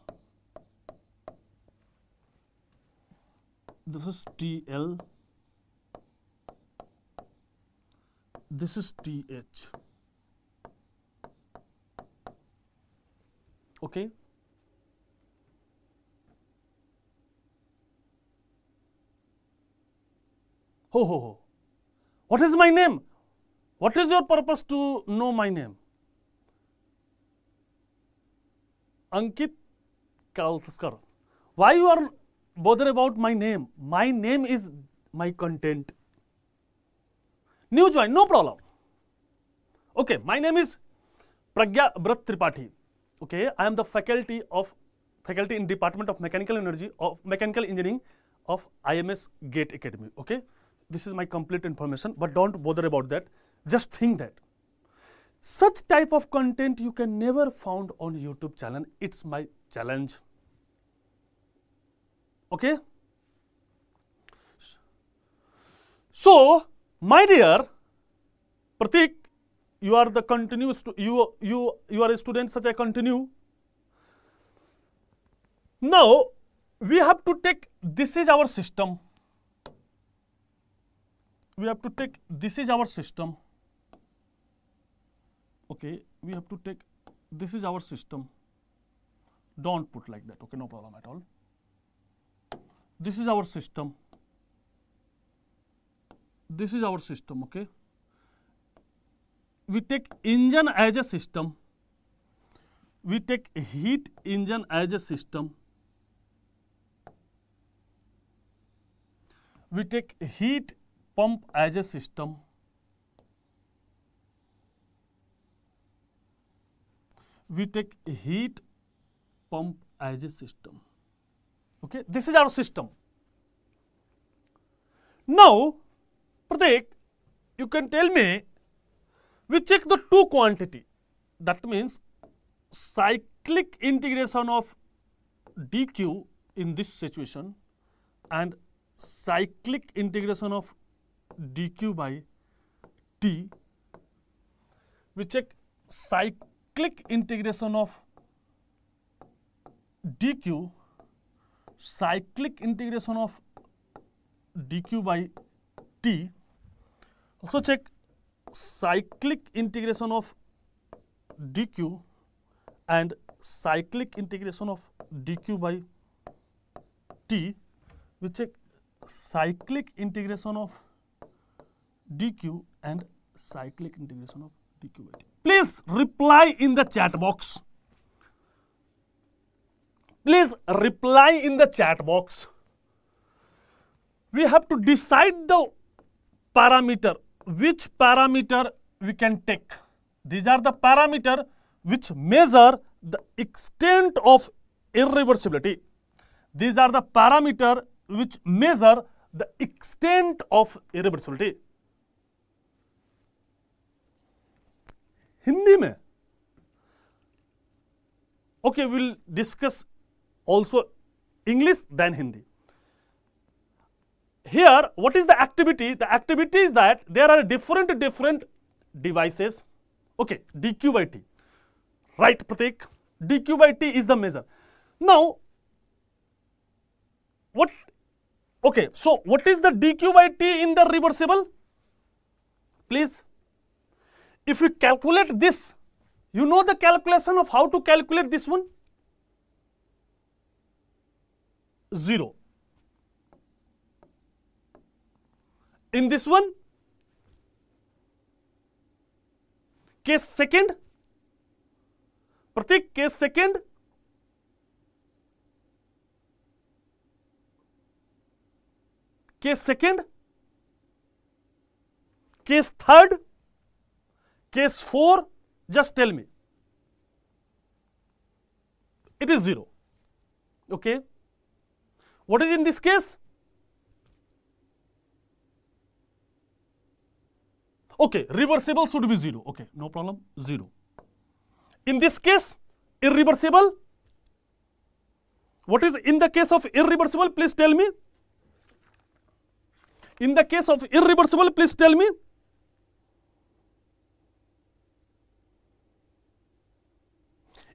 this is TL, this is TH. Okay. Ho ho ho. What is my name? What is your purpose to know my name? Ankit Kalskar. Why you are bothered about my name? My name is my content. New join, no problem. Okay, my name is Pragyabrat Tripathi. Okay, I am the faculty in Department of Mechanical Engineering of IMS GATE Academy. Okay, this is my complete information, but don't bother about that. Just think that such type of content you can never found on YouTube channel. It's my challenge. Okay. So, my dear Pratik, you are the continuous. You are a student. Such I continue. Now we have to take. This is our system. We have to take. This is our system. Okay, we have to take. This is our system. Don't put like that. Okay, no problem at all. This is our system. This is our system. Okay. We take engine as a system. We take heat engine as a system. We take heat pump as a system. We take heat pump as a system. Okay, this is our system. Now, Pratik, you can tell me, we check the two quantity. That means cyclic integration of dq in this situation and cyclic integration of dq by t. We check cyclic integration of dq, cyclic integration of dq by t. Also check cyclic integration of dq and cyclic integration of dq by t. We check cyclic integration of dq and cyclic integration of dq by t. Please reply in the chat box. Please reply in the chat box. We have to decide the parameter. Which parameter we can take? These are the parameter which measure the extent of irreversibility. These are the parameter which measure the extent of irreversibility. Hindi mein. Okay, we'll discuss also English then Hindi. Here, what is the activity? The activity is that there are different devices. Okay, dq by t. Right, Pratik? dq by t is the measure. Now, what? Okay, so what is the dq by t in the reversible? Please, if you calculate this, you know the calculation of how to calculate this one? 0. In this one, case second, Pratik, case second, case second, case third, case 4, just tell me. It is 0. Okay. What is in this case? Okay, reversible should be 0. Okay, no problem, 0. In this case, irreversible. What is in the case of irreversible? Please tell me. In the case of irreversible, please tell me.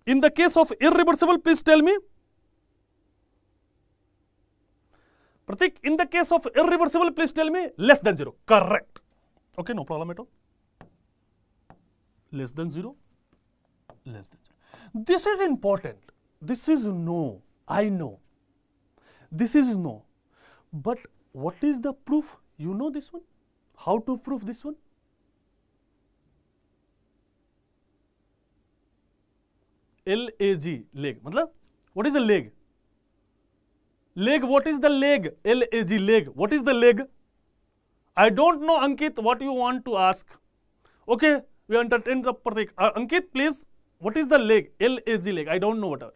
In the case of irreversible, please tell me. Pratik, in the case of irreversible, please tell me. Less than 0. Correct. Okay, no problem at all. Less than 0. Less than 0. This is important. This is no. I know. This is no. But what is the proof? You know this one? How to prove this one? LAG, leg. Matlab, what is the leg? Leg, what is the leg? LAG, leg. What is the leg? I don't know, Ankit, what you want to ask. Okay, we entertain the Pratik. Ankit, please, what is the leg? LAG, leg. I don't know what.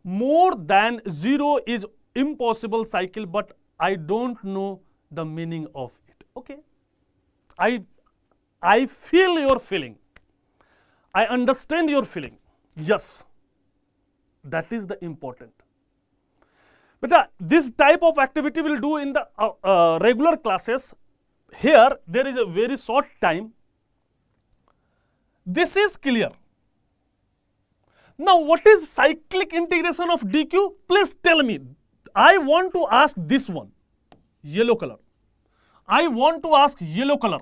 More than 0 is impossible cycle, but I don't know the meaning of it. Okay. I feel your feeling. I understand your feeling. Yes. That is the important. But this type of activity we'll do in the regular classes. Here, there is a very short time. This is clear. Now, what is cyclic integration of dq? Please tell me. I want to ask this one. Yellow color. I want to ask yellow color.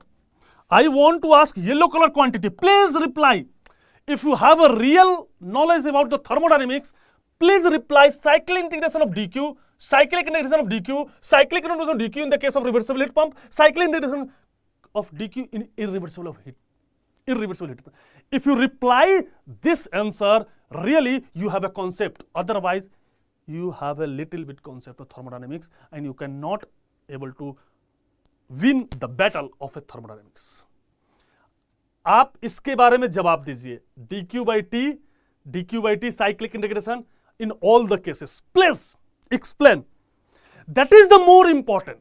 I want to ask yellow color quantity. Please reply. If you have a real knowledge about the thermodynamics, please reply cyclic integration of dq, cyclic integration of dq, cyclic integration of dq in the case of reversible heat pump, cyclic integration of dq in irreversible heat. Irreversible heat pump. If you reply this answer, really you have a concept. Otherwise, you have a little bit concept of thermodynamics and you cannot able to win the battle of a thermodynamics. आप इसके बारे में जवाब दीजिए. dq by t cyclic integration in all the cases. Please explain. That is the more important.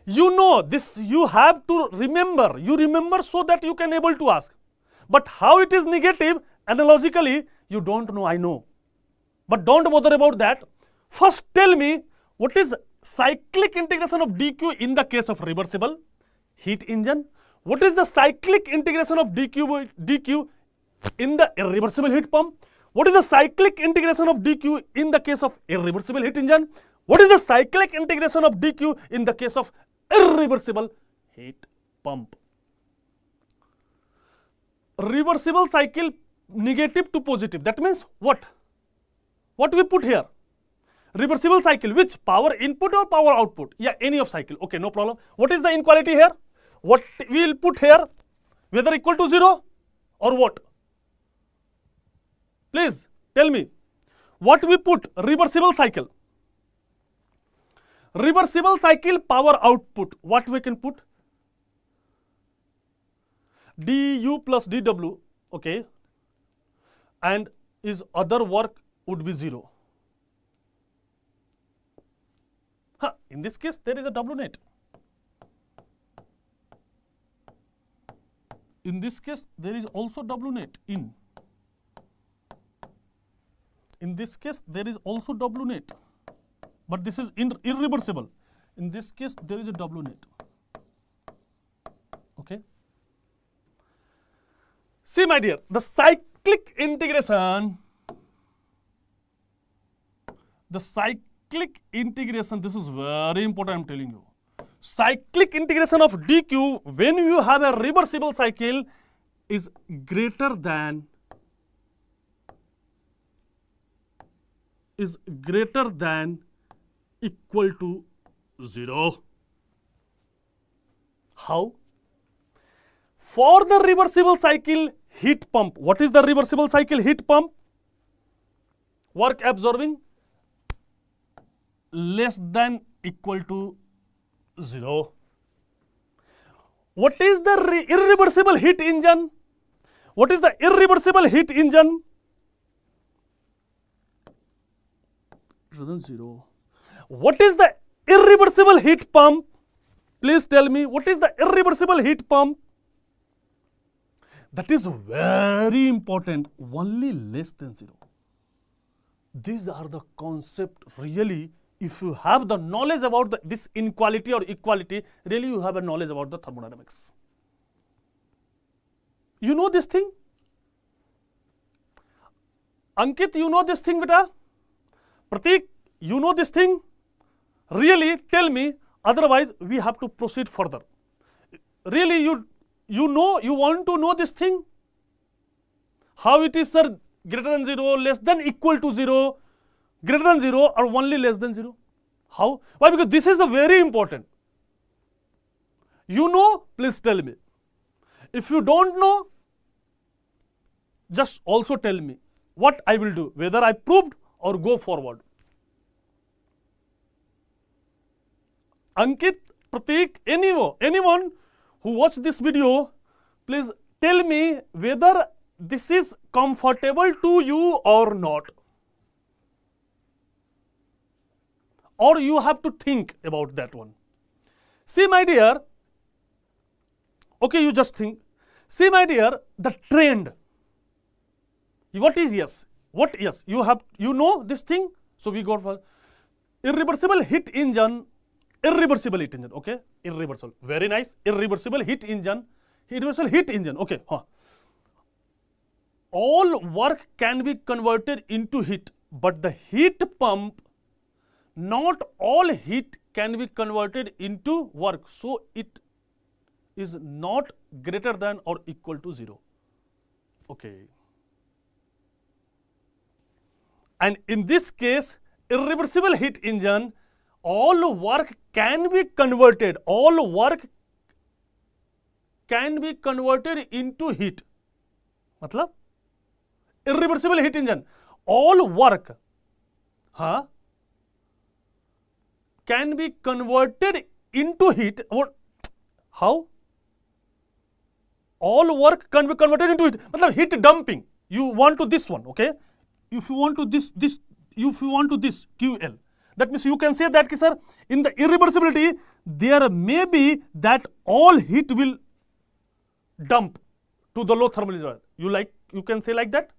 You know this, you have to remember. You remember so that you can able to ask. But how it is negative, analogically, you don't know, I know. But don't bother about that. First tell me what is cyclic integration of dq in the case of reversible heat engine. What is the cyclic integration of dq in the irreversible heat pump? What is the cyclic integration of dq in the case of irreversible heat engine? What is the cyclic integration of dq in the case of irreversible heat pump? Reversible cycle negative to positive. That means what? What we put here? Reversible cycle, which power input or power output? Yeah, any of cycle. Okay, no problem. What is the inequality here? What we will put here? Whether equal to 0 or what? Please tell me. What we put? Reversible cycle. Reversible cycle power output. What we can put? du plus dw. Okay. And is other work would be 0. In this case, there is a W net. In this case, there is also W net in. In this case, there is also W net. But this is irreversible. In this case, there is a W net. Okay. See, my dear, the cyclic integration, this is very important, I am telling you. Cyclic integration of dq when you have a reversible cycle is greater than equal to 0. How? For the reversible cycle heat pump, what is the reversible cycle heat pump? Work absorbing less than equal to 0. What is the irreversible heat engine? What is the irreversible heat engine? greater than 0. What is the irreversible heat pump? Please tell me, what is the irreversible heat pump? That is very important, only less than 0. These are the concept really, if you have the knowledge about this inequality or equality, really you have a knowledge about the thermodynamics. You know this thing? Ankit, you know this thing, beta? Pratik, you know this thing? Really, tell me, otherwise we have to proceed further. Really, you know, you want to know this thing? How it is, sir, greater than 0, less than equal to 0, greater than 0 or only less than 0? How? Why? Because this is a very important. You know, please tell me. If you don't know, just also tell me what I will do, whether I proved or go forward. Ankit, Pratik, anyone who watched this video, please tell me whether this is comfortable to you or not. Or you have to think about that one. See, my dear, okay, you just think. See, my dear, the trend. What is yes? What yes? You know this thing? So we got for irreversible heat engine. Irreversible heat engine, okay? Irreversible. Very nice. Irreversible heat engine. Irreversible heat engine, okay. All work can be converted into heat, but the heat pump, not all heat can be converted into work. So it is not greater than or equal to 0. Okay. And in this case, irreversible heat engine, all work can be converted. All work can be converted into heat. Matlab? Irreversible heat engine. All work can be converted into heat. What? How? All work can be converted into heat. Matlab heat dumping. You want to this one, okay? If you want to this, if you want to this QL. That means you can say that, sir, in the irreversibility, there may be that all heat will dump to the low thermal reservoir. You can say like that?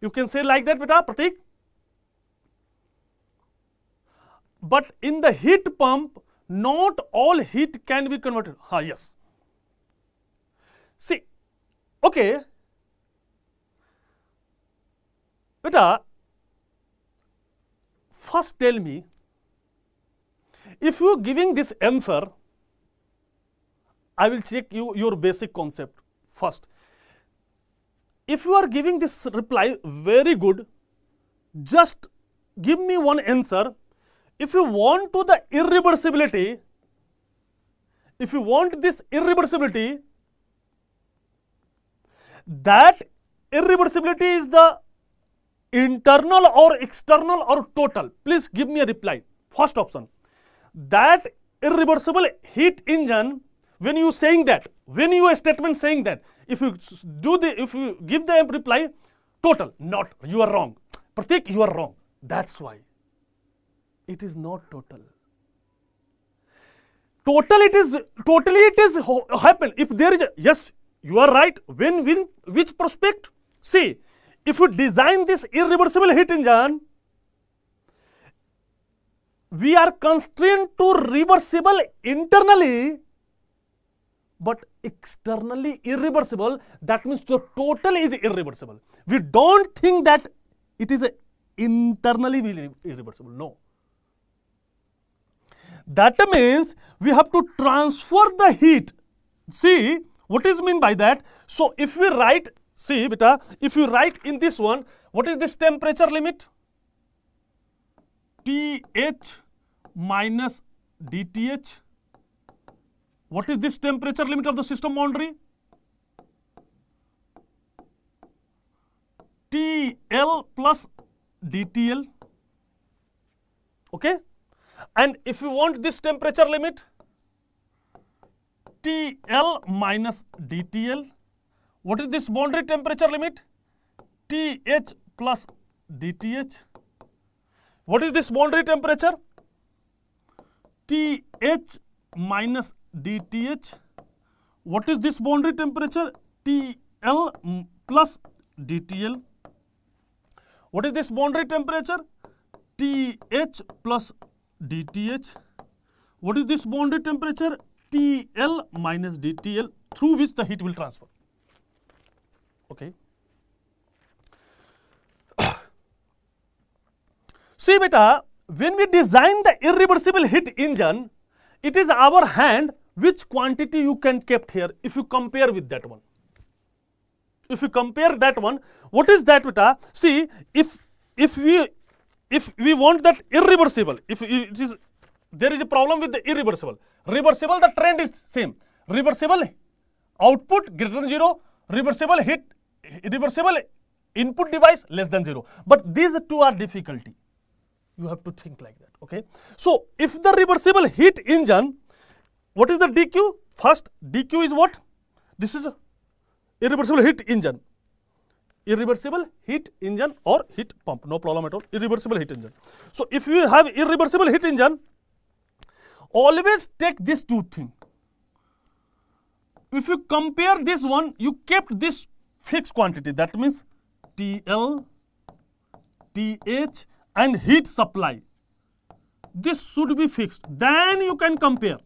You can say like that, beta, Pratik? But in the heat pump, not all heat can be converted. Yes. See, okay. Beta, first tell me, if you are giving this answer, I will check your basic concept first. If you are giving this reply very good, just give me one answer. If you want to the irreversibility, if you want this irreversibility, that irreversibility is the internal or external or total? Please give me a reply. First option. That irreversible heat engine, when you saying that, when you a statement saying that, if you give the reply total, not, you are wrong. Pratik, you are wrong. That's why. It is not total. Totally it is happen. If there is a, yes, you are right. Which prospect? See, if you design this irreversible heat engine, we are constrained to reversible internally, but externally irreversible. That means the total is irreversible. We don't think that it is internally irreversible. No. That means we have to transfer the heat. See, what is mean by that? So if we write, see, beta, if you write in this one, what is this temperature limit? TH minus DTH. What is this temperature limit of the system boundary? TL plus DTL. Okay? And if you want this temperature limit, TL minus DTL. What is this boundary temperature limit? TH plus dTh. What is this boundary temperature? TH minus dTh. What is this boundary temperature? TL plus dTl. What is this boundary temperature? TH plus dTh. What is this boundary temperature? TL minus dTl, through which the heat will transfer. Okay. See beta, when we design the irreversible heat engine, it is our hand which quantity you can kept here if you compare with that one. If you compare that one, what is that beta? See, if we want that irreversible, if it is, there is a problem with the irreversible. Reversible, the trend is same. Reversible output greater than 0, reversible heat, reversible input device less than 0. But these two are difficulty. You have to think like that, okay? So, if the reversible heat engine, what is the dq? First, dq is what? This is a irreversible heat engine. Irreversible heat engine or heat pump, no problem at all. Irreversible heat engine. So, if you have irreversible heat engine, always take these two things. If you compare this one, you kept this fixed quantity. That means TL, TH and heat supply. This should be fixed. Then you can compare.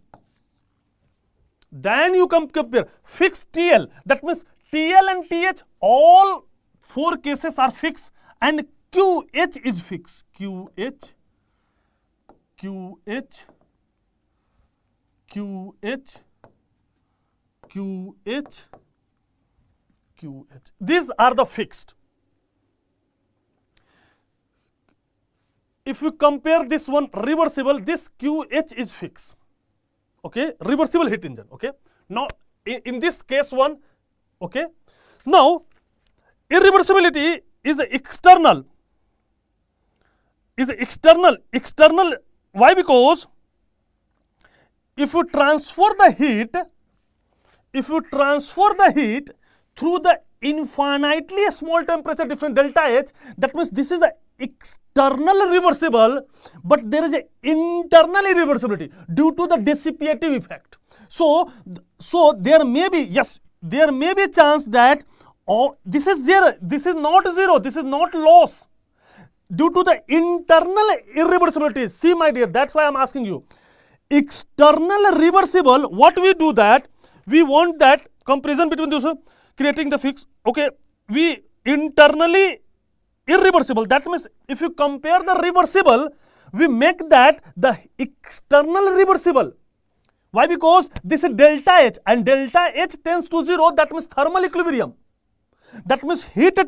Then you can compare. Fixed TL. That means TL and TH, all four cases are fixed and QH is fixed. QH, QH, QH, QH, QH. These are the fixed. If you compare this one reversible, this QH is fixed. Okay, reversible heat engine. Okay, now in this case one, okay, now irreversibility is external. External. Why? Because if you transfer the heat, through the infinitely small temperature difference delta H, that means this is the external reversible, but there is an internal irreversibility due to the dissipative effect. So there may be, yes, there may be chance that this is there, this is not zero, this is not loss due to the internal irreversibility. See my dear, that's why I am asking you. External reversible, what we do that, we want that comparison between those, creating the fix. Okay, we internally irreversible, that means if you compare the reversible, we make that the external reversible. Why? Because this is delta H and delta H tends to 0, that means thermal equilibrium. That means heat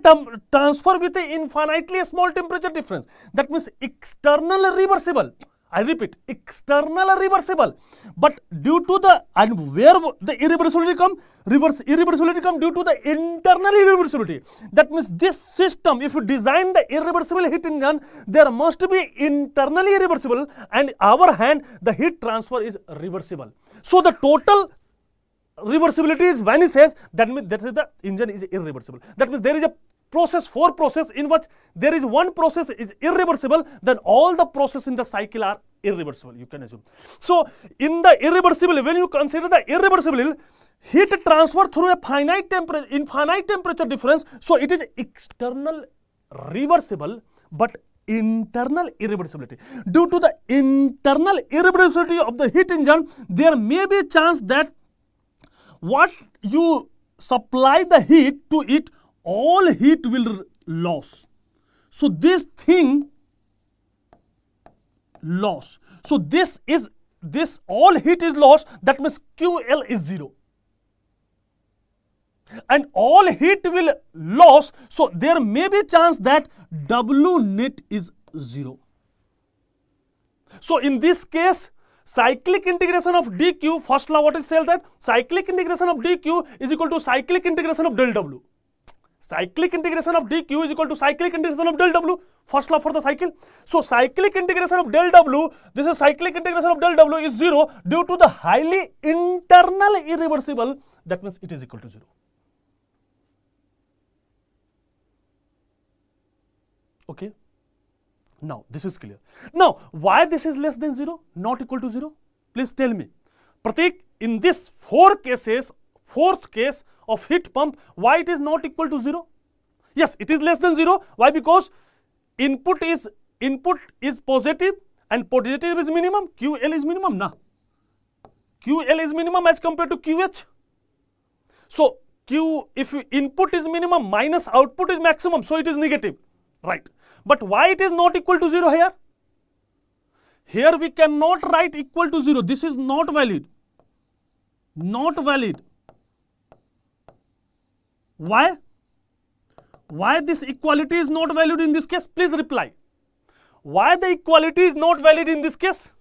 transfer with an infinitely small temperature difference. That means external reversible. I repeat, external reversible. But due to the, and where the irreversibility come? Irreversibility come due to the internal irreversibility. That means this system, if you design the irreversible heat engine, there must be internally irreversible, and our hand, the heat transfer is reversible. So the total reversibility is vanishes, that means that is the engine is irreversible. That means there is a process, four process in which there is one process is irreversible, then all the process in the cycle are irreversible, you can assume. So in the irreversible, when you consider the irreversible, heat transfer through a infinite temperature difference, so it is external reversible but internal irreversibility. Due to the internal irreversibility of the heat engine, there may be a chance that what you supply the heat to it, all heat will loss. So this thing loss. So this all heat is lost, that means QL is 0. And all heat will loss, so there may be chance that W net is 0. So in this case, cyclic integration of dq, first law what is said that cyclic integration of dq is equal to cyclic integration of del W. Cyclic integration of dq is equal to cyclic integration of del W, first law for the cycle. So cyclic integration of del W, this is cyclic integration of del W is 0 due to the highly internal irreversible, that means it is equal to 0. Okay. Now this is clear. Now why this is less than 0, not equal to 0? Please tell me. Pratik, in this fourth case of heat pump, why it is not equal to 0? Yes, it is less than 0. Why? Because input is positive and positive is minimum. QL is minimum, na? QL is minimum as compared to QH. So if input is minimum minus output is maximum, so it is negative, right? But why it is not equal to 0 here? Here we cannot write equal to 0. This is not valid. Not valid. Why? Why this equality is not valid in this case? Please reply. Why the equality is not valid in this case?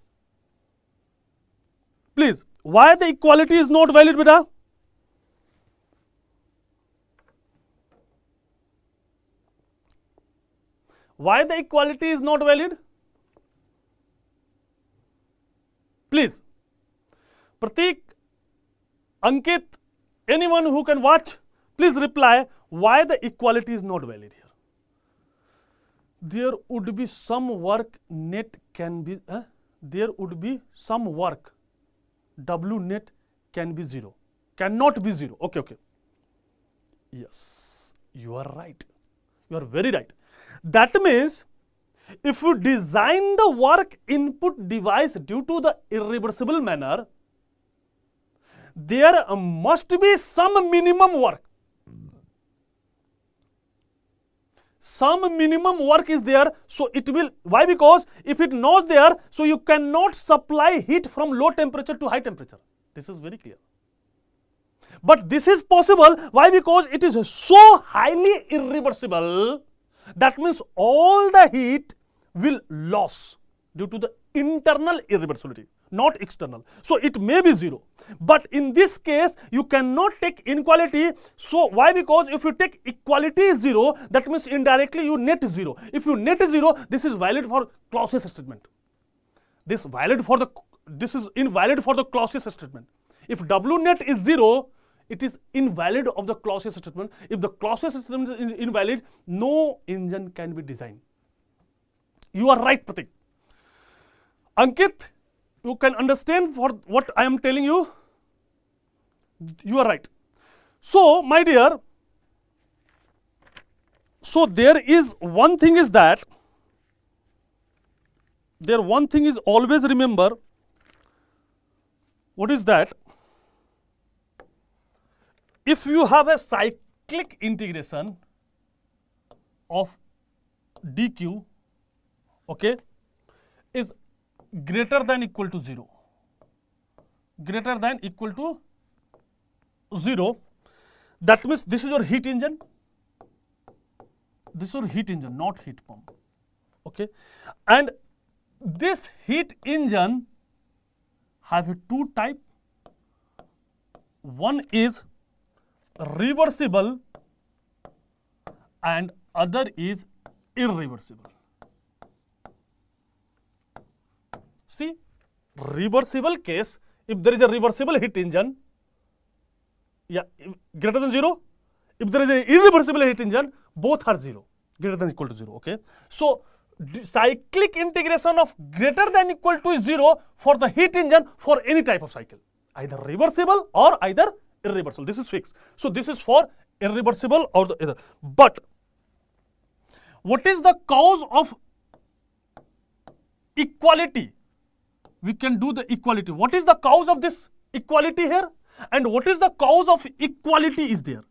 Please, why the equality is not valid, beta? Why the equality is not valid? Please. Pratik, Ankit, anyone who can watch, please reply why the equality is not valid here. There would be some work net can be, there would be some work W net can be 0, cannot be 0. Okay, okay. Yes, you are right. You are very right. That means if you design the work input device due to the irreversible manner, there must be some minimum work. Some minimum work is there, so it will, why? Because if it not there, so you cannot supply heat from low temperature to high temperature. This is very clear. But this is possible, why? Because it is so highly irreversible. That means all the heat will lose due to the internal irreversibility, not external. So it may be 0. But in this case, you cannot take inequality. So why? Because if you take equality 0, that means indirectly you net 0. If you net 0, this is valid for Clausius statement. This is invalid for the Clausius statement. If W net is 0, it is invalid of the Clausius statement. If the Clausius statement is invalid, no engine can be designed. You are right, Pratik. Ankit, you can understand for what I am telling you. You are right. So, my dear, so there is one thing is that, one thing is always remember, what is that? If you have a cyclic integration of dq, okay, is greater than equal to 0, greater than equal to 0, that means this is your heat engine, this is your heat engine, not heat pump, okay, and this heat engine have two type. One is reversible and other is irreversible. See, reversible case, if there is a reversible heat engine, yeah, greater than 0. If there is an irreversible heat engine, both are 0, greater than equal to 0, okay. So, cyclic integration of greater than equal to 0 for the heat engine for any type of cycle, either reversible or either irreversible. This is fixed. So, this is for irreversible or the other. But what is the cause of equality? We can do the equality. What is the cause of this equality here? And what is the cause of equality is there?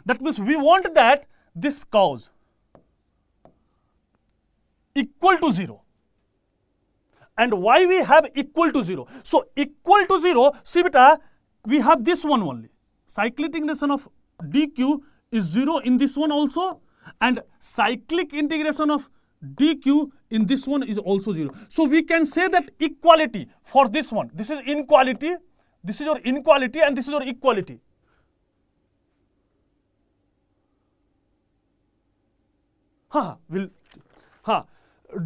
That means we want that this cause equal to 0. And why we have equal to 0? So, equal to 0, see beta, we have this one only. Cyclic integration of dq is 0 in this one also, and cyclic integration of dq in this one is also 0. So, we can say that equality for this one, this is inequality, this is your inequality and this is your equality.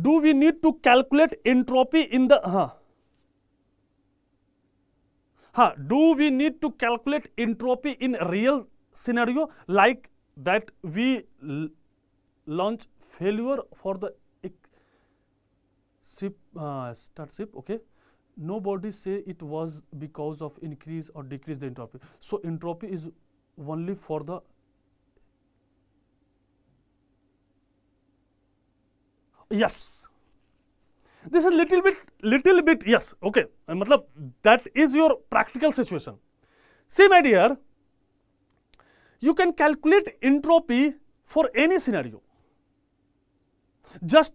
Do we need to calculate entropy in the, do we need to calculate entropy in real scenario like that we launch failure for the start ship, okay. Nobody say it was because of increase or decrease the entropy. So entropy is only for the yes. This is little bit yes, okay. Matlab, that is your practical situation. See my dear, you can calculate entropy for any scenario. Just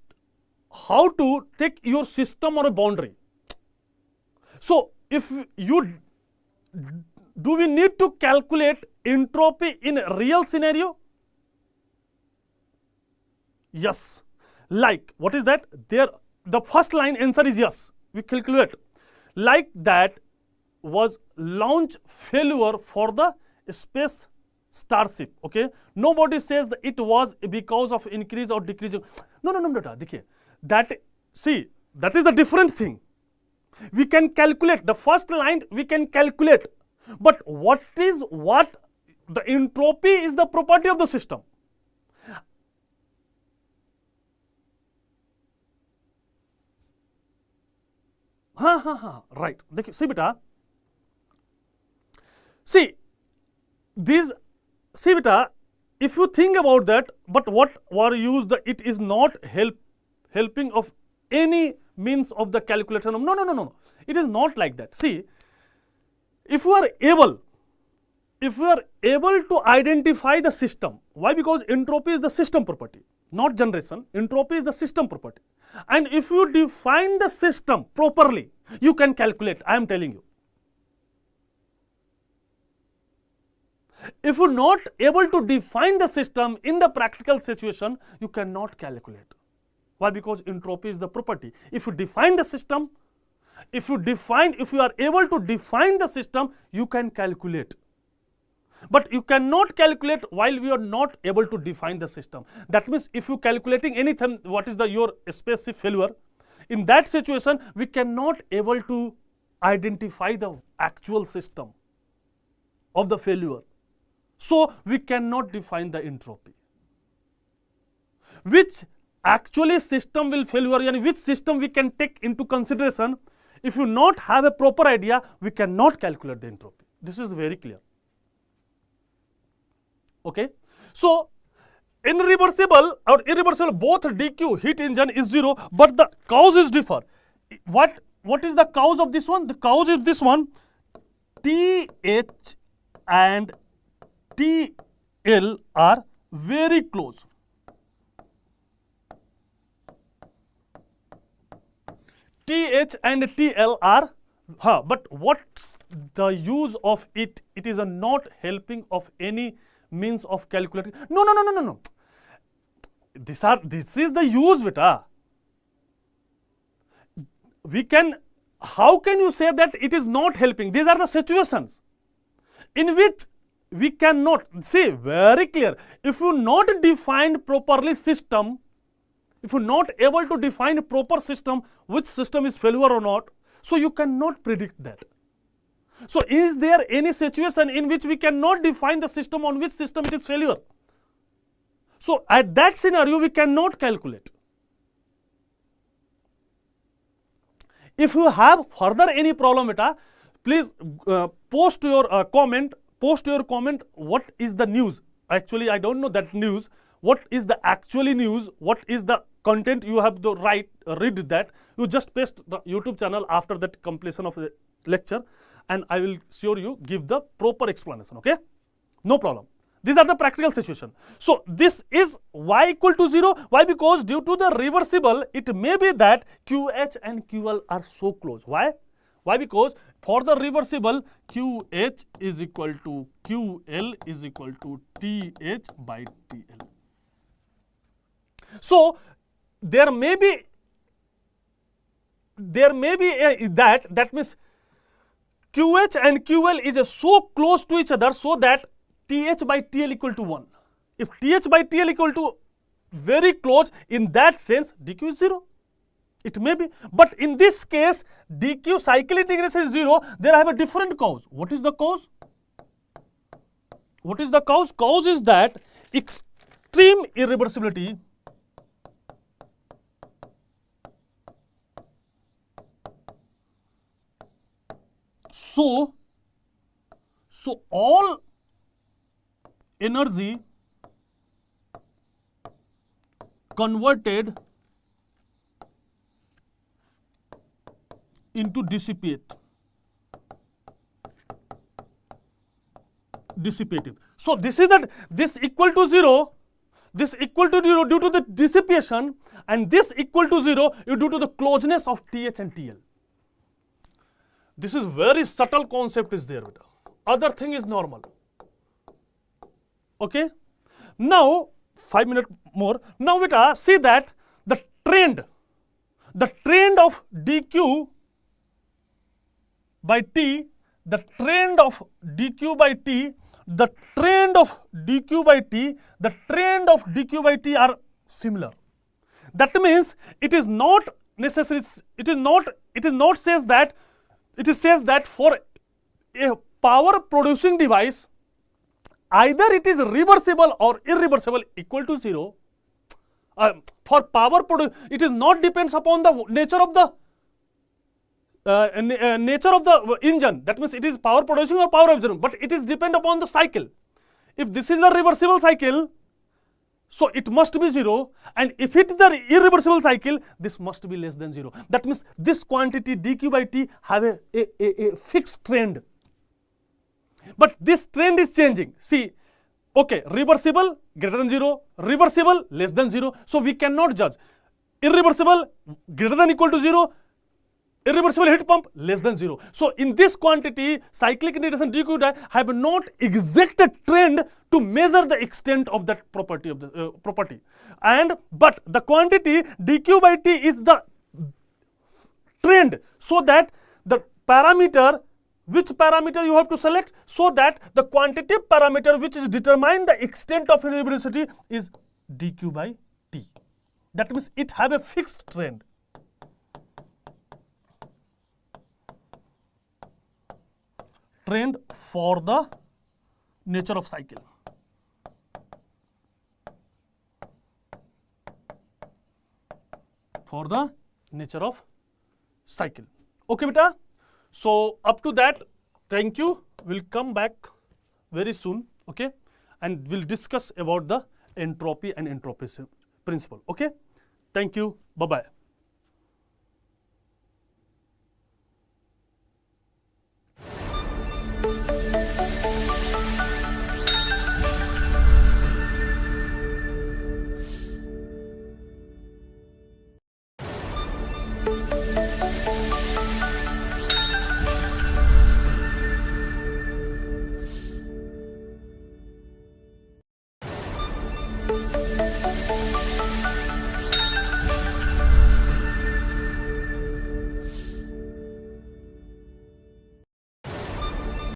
how to take your system or a boundary. So if you do we need to calculate entropy in a real scenario? Yes. Like what is that? There the first line answer is yes. We calculate. Like that was launch failure for the space starship, okay. Nobody says that it was because of increase or decrease. No, देखिए, that see, that is the different thing. We can calculate the first line, we can calculate, but what the entropy is the property of the system. Right. See beta. See beta, if you think about that, but what were used, it is not helping of any means of the calculation. No. It is not like that. See, if you are able to identify the system, why? Because entropy is the system property, not generation. Entropy is the system property. And if you define the system properly, you can calculate, I am telling you. If you are not able to define the system in the practical situation, you cannot calculate. Why? Because entropy is the property. If you define the system, if you are able to define the system, you can calculate. But you cannot calculate while we are not able to define the system. That means if you calculating anything, what is your spaceship failure, in that situation we cannot able to identify the actual system of the failure. So we cannot define the entropy. Which actually system will failure, yani which system we can take into consideration, if you not have a proper idea, we cannot calculate the entropy. This is very clear. Okay. So in reversible or irreversible, both DQ heat engine is 0, but the cause is differ. What is the cause of this one? The cause is this one. TH and TL are very close. TH and TL are, but what's the use of it? It is not helping of any means of calculating. No. This is the use, beta. How can you say that it is not helping? These are the situations in which we cannot see very clear. If you not define properly system, if you not able to define a proper system, which system is failure or not, so you cannot predict that. So is there any situation in which we cannot define the system on which system it is failure? So at that scenario we cannot calculate. If you have further any problem, beta, please post your comment. What is the news? Actually, I don't know that news. What is the actually news? What is the content you have to read that? You just paste the YouTube channel after that completion of the lecture, and I will sure you give the proper explanation. Okay, no problem. These are the practical situation. So this is y equal to 0. Why? Because due to the reversible, it may be that QH and QL are so close. Why? Why? Because for the reversible, QH is equal to QL is equal to TH by TL. So there may be that means QH and QL is so close to each other, so that TH by TL equal to 1. If TH by TL equal to very close, in that sense DQ is 0. It may be, but in this case DQ cycle integration is 0. There I have a different cause. What is the cause? What is the cause? Cause is that extreme irreversibility, so all energy converted into dissipative. So this is that this equal to 0, this equal to 0 due to the dissipation, and this equal to 0 due to the closeness of TH and TL. This is very subtle concept is there, beta. Other thing is normal. Okay. Now 5 minutes more. Now beta, see that the trend of dq by t, the trend of dq by t, the trend of dq by t, the trend of dq by t are similar. That means it is not necessary. It says that for a power producing device, either it is reversible or irreversible equal to 0. For power it is not depends upon the nature of the engine. That means it is power producing or power absorbing, but it is depend upon the cycle. If this is the reversible cycle, so it must be 0, and if it is the irreversible cycle, this must be less than 0. That means this quantity dq by t have a fixed trend, but this trend is changing. See, okay, reversible greater than 0, reversible less than 0, so we cannot judge. Irreversible greater than equal to 0, irreversible heat pump less than 0. So in this quantity, cyclic integration dq by have not exact trend to measure the extent of that property of the property, but the quantity dq by t is the trend, so that the parameter, which parameter you have to select, so that the quantitative parameter which is determine the extent of irreversibility is dq by t. That means it have a fixed trend. Trend for the nature of cycle. For the nature of cycle. Okay, beta. So up to that, thank you. We'll come back very soon. Okay, and we'll discuss about the entropy and entropy principle. Okay, thank you. Bye bye.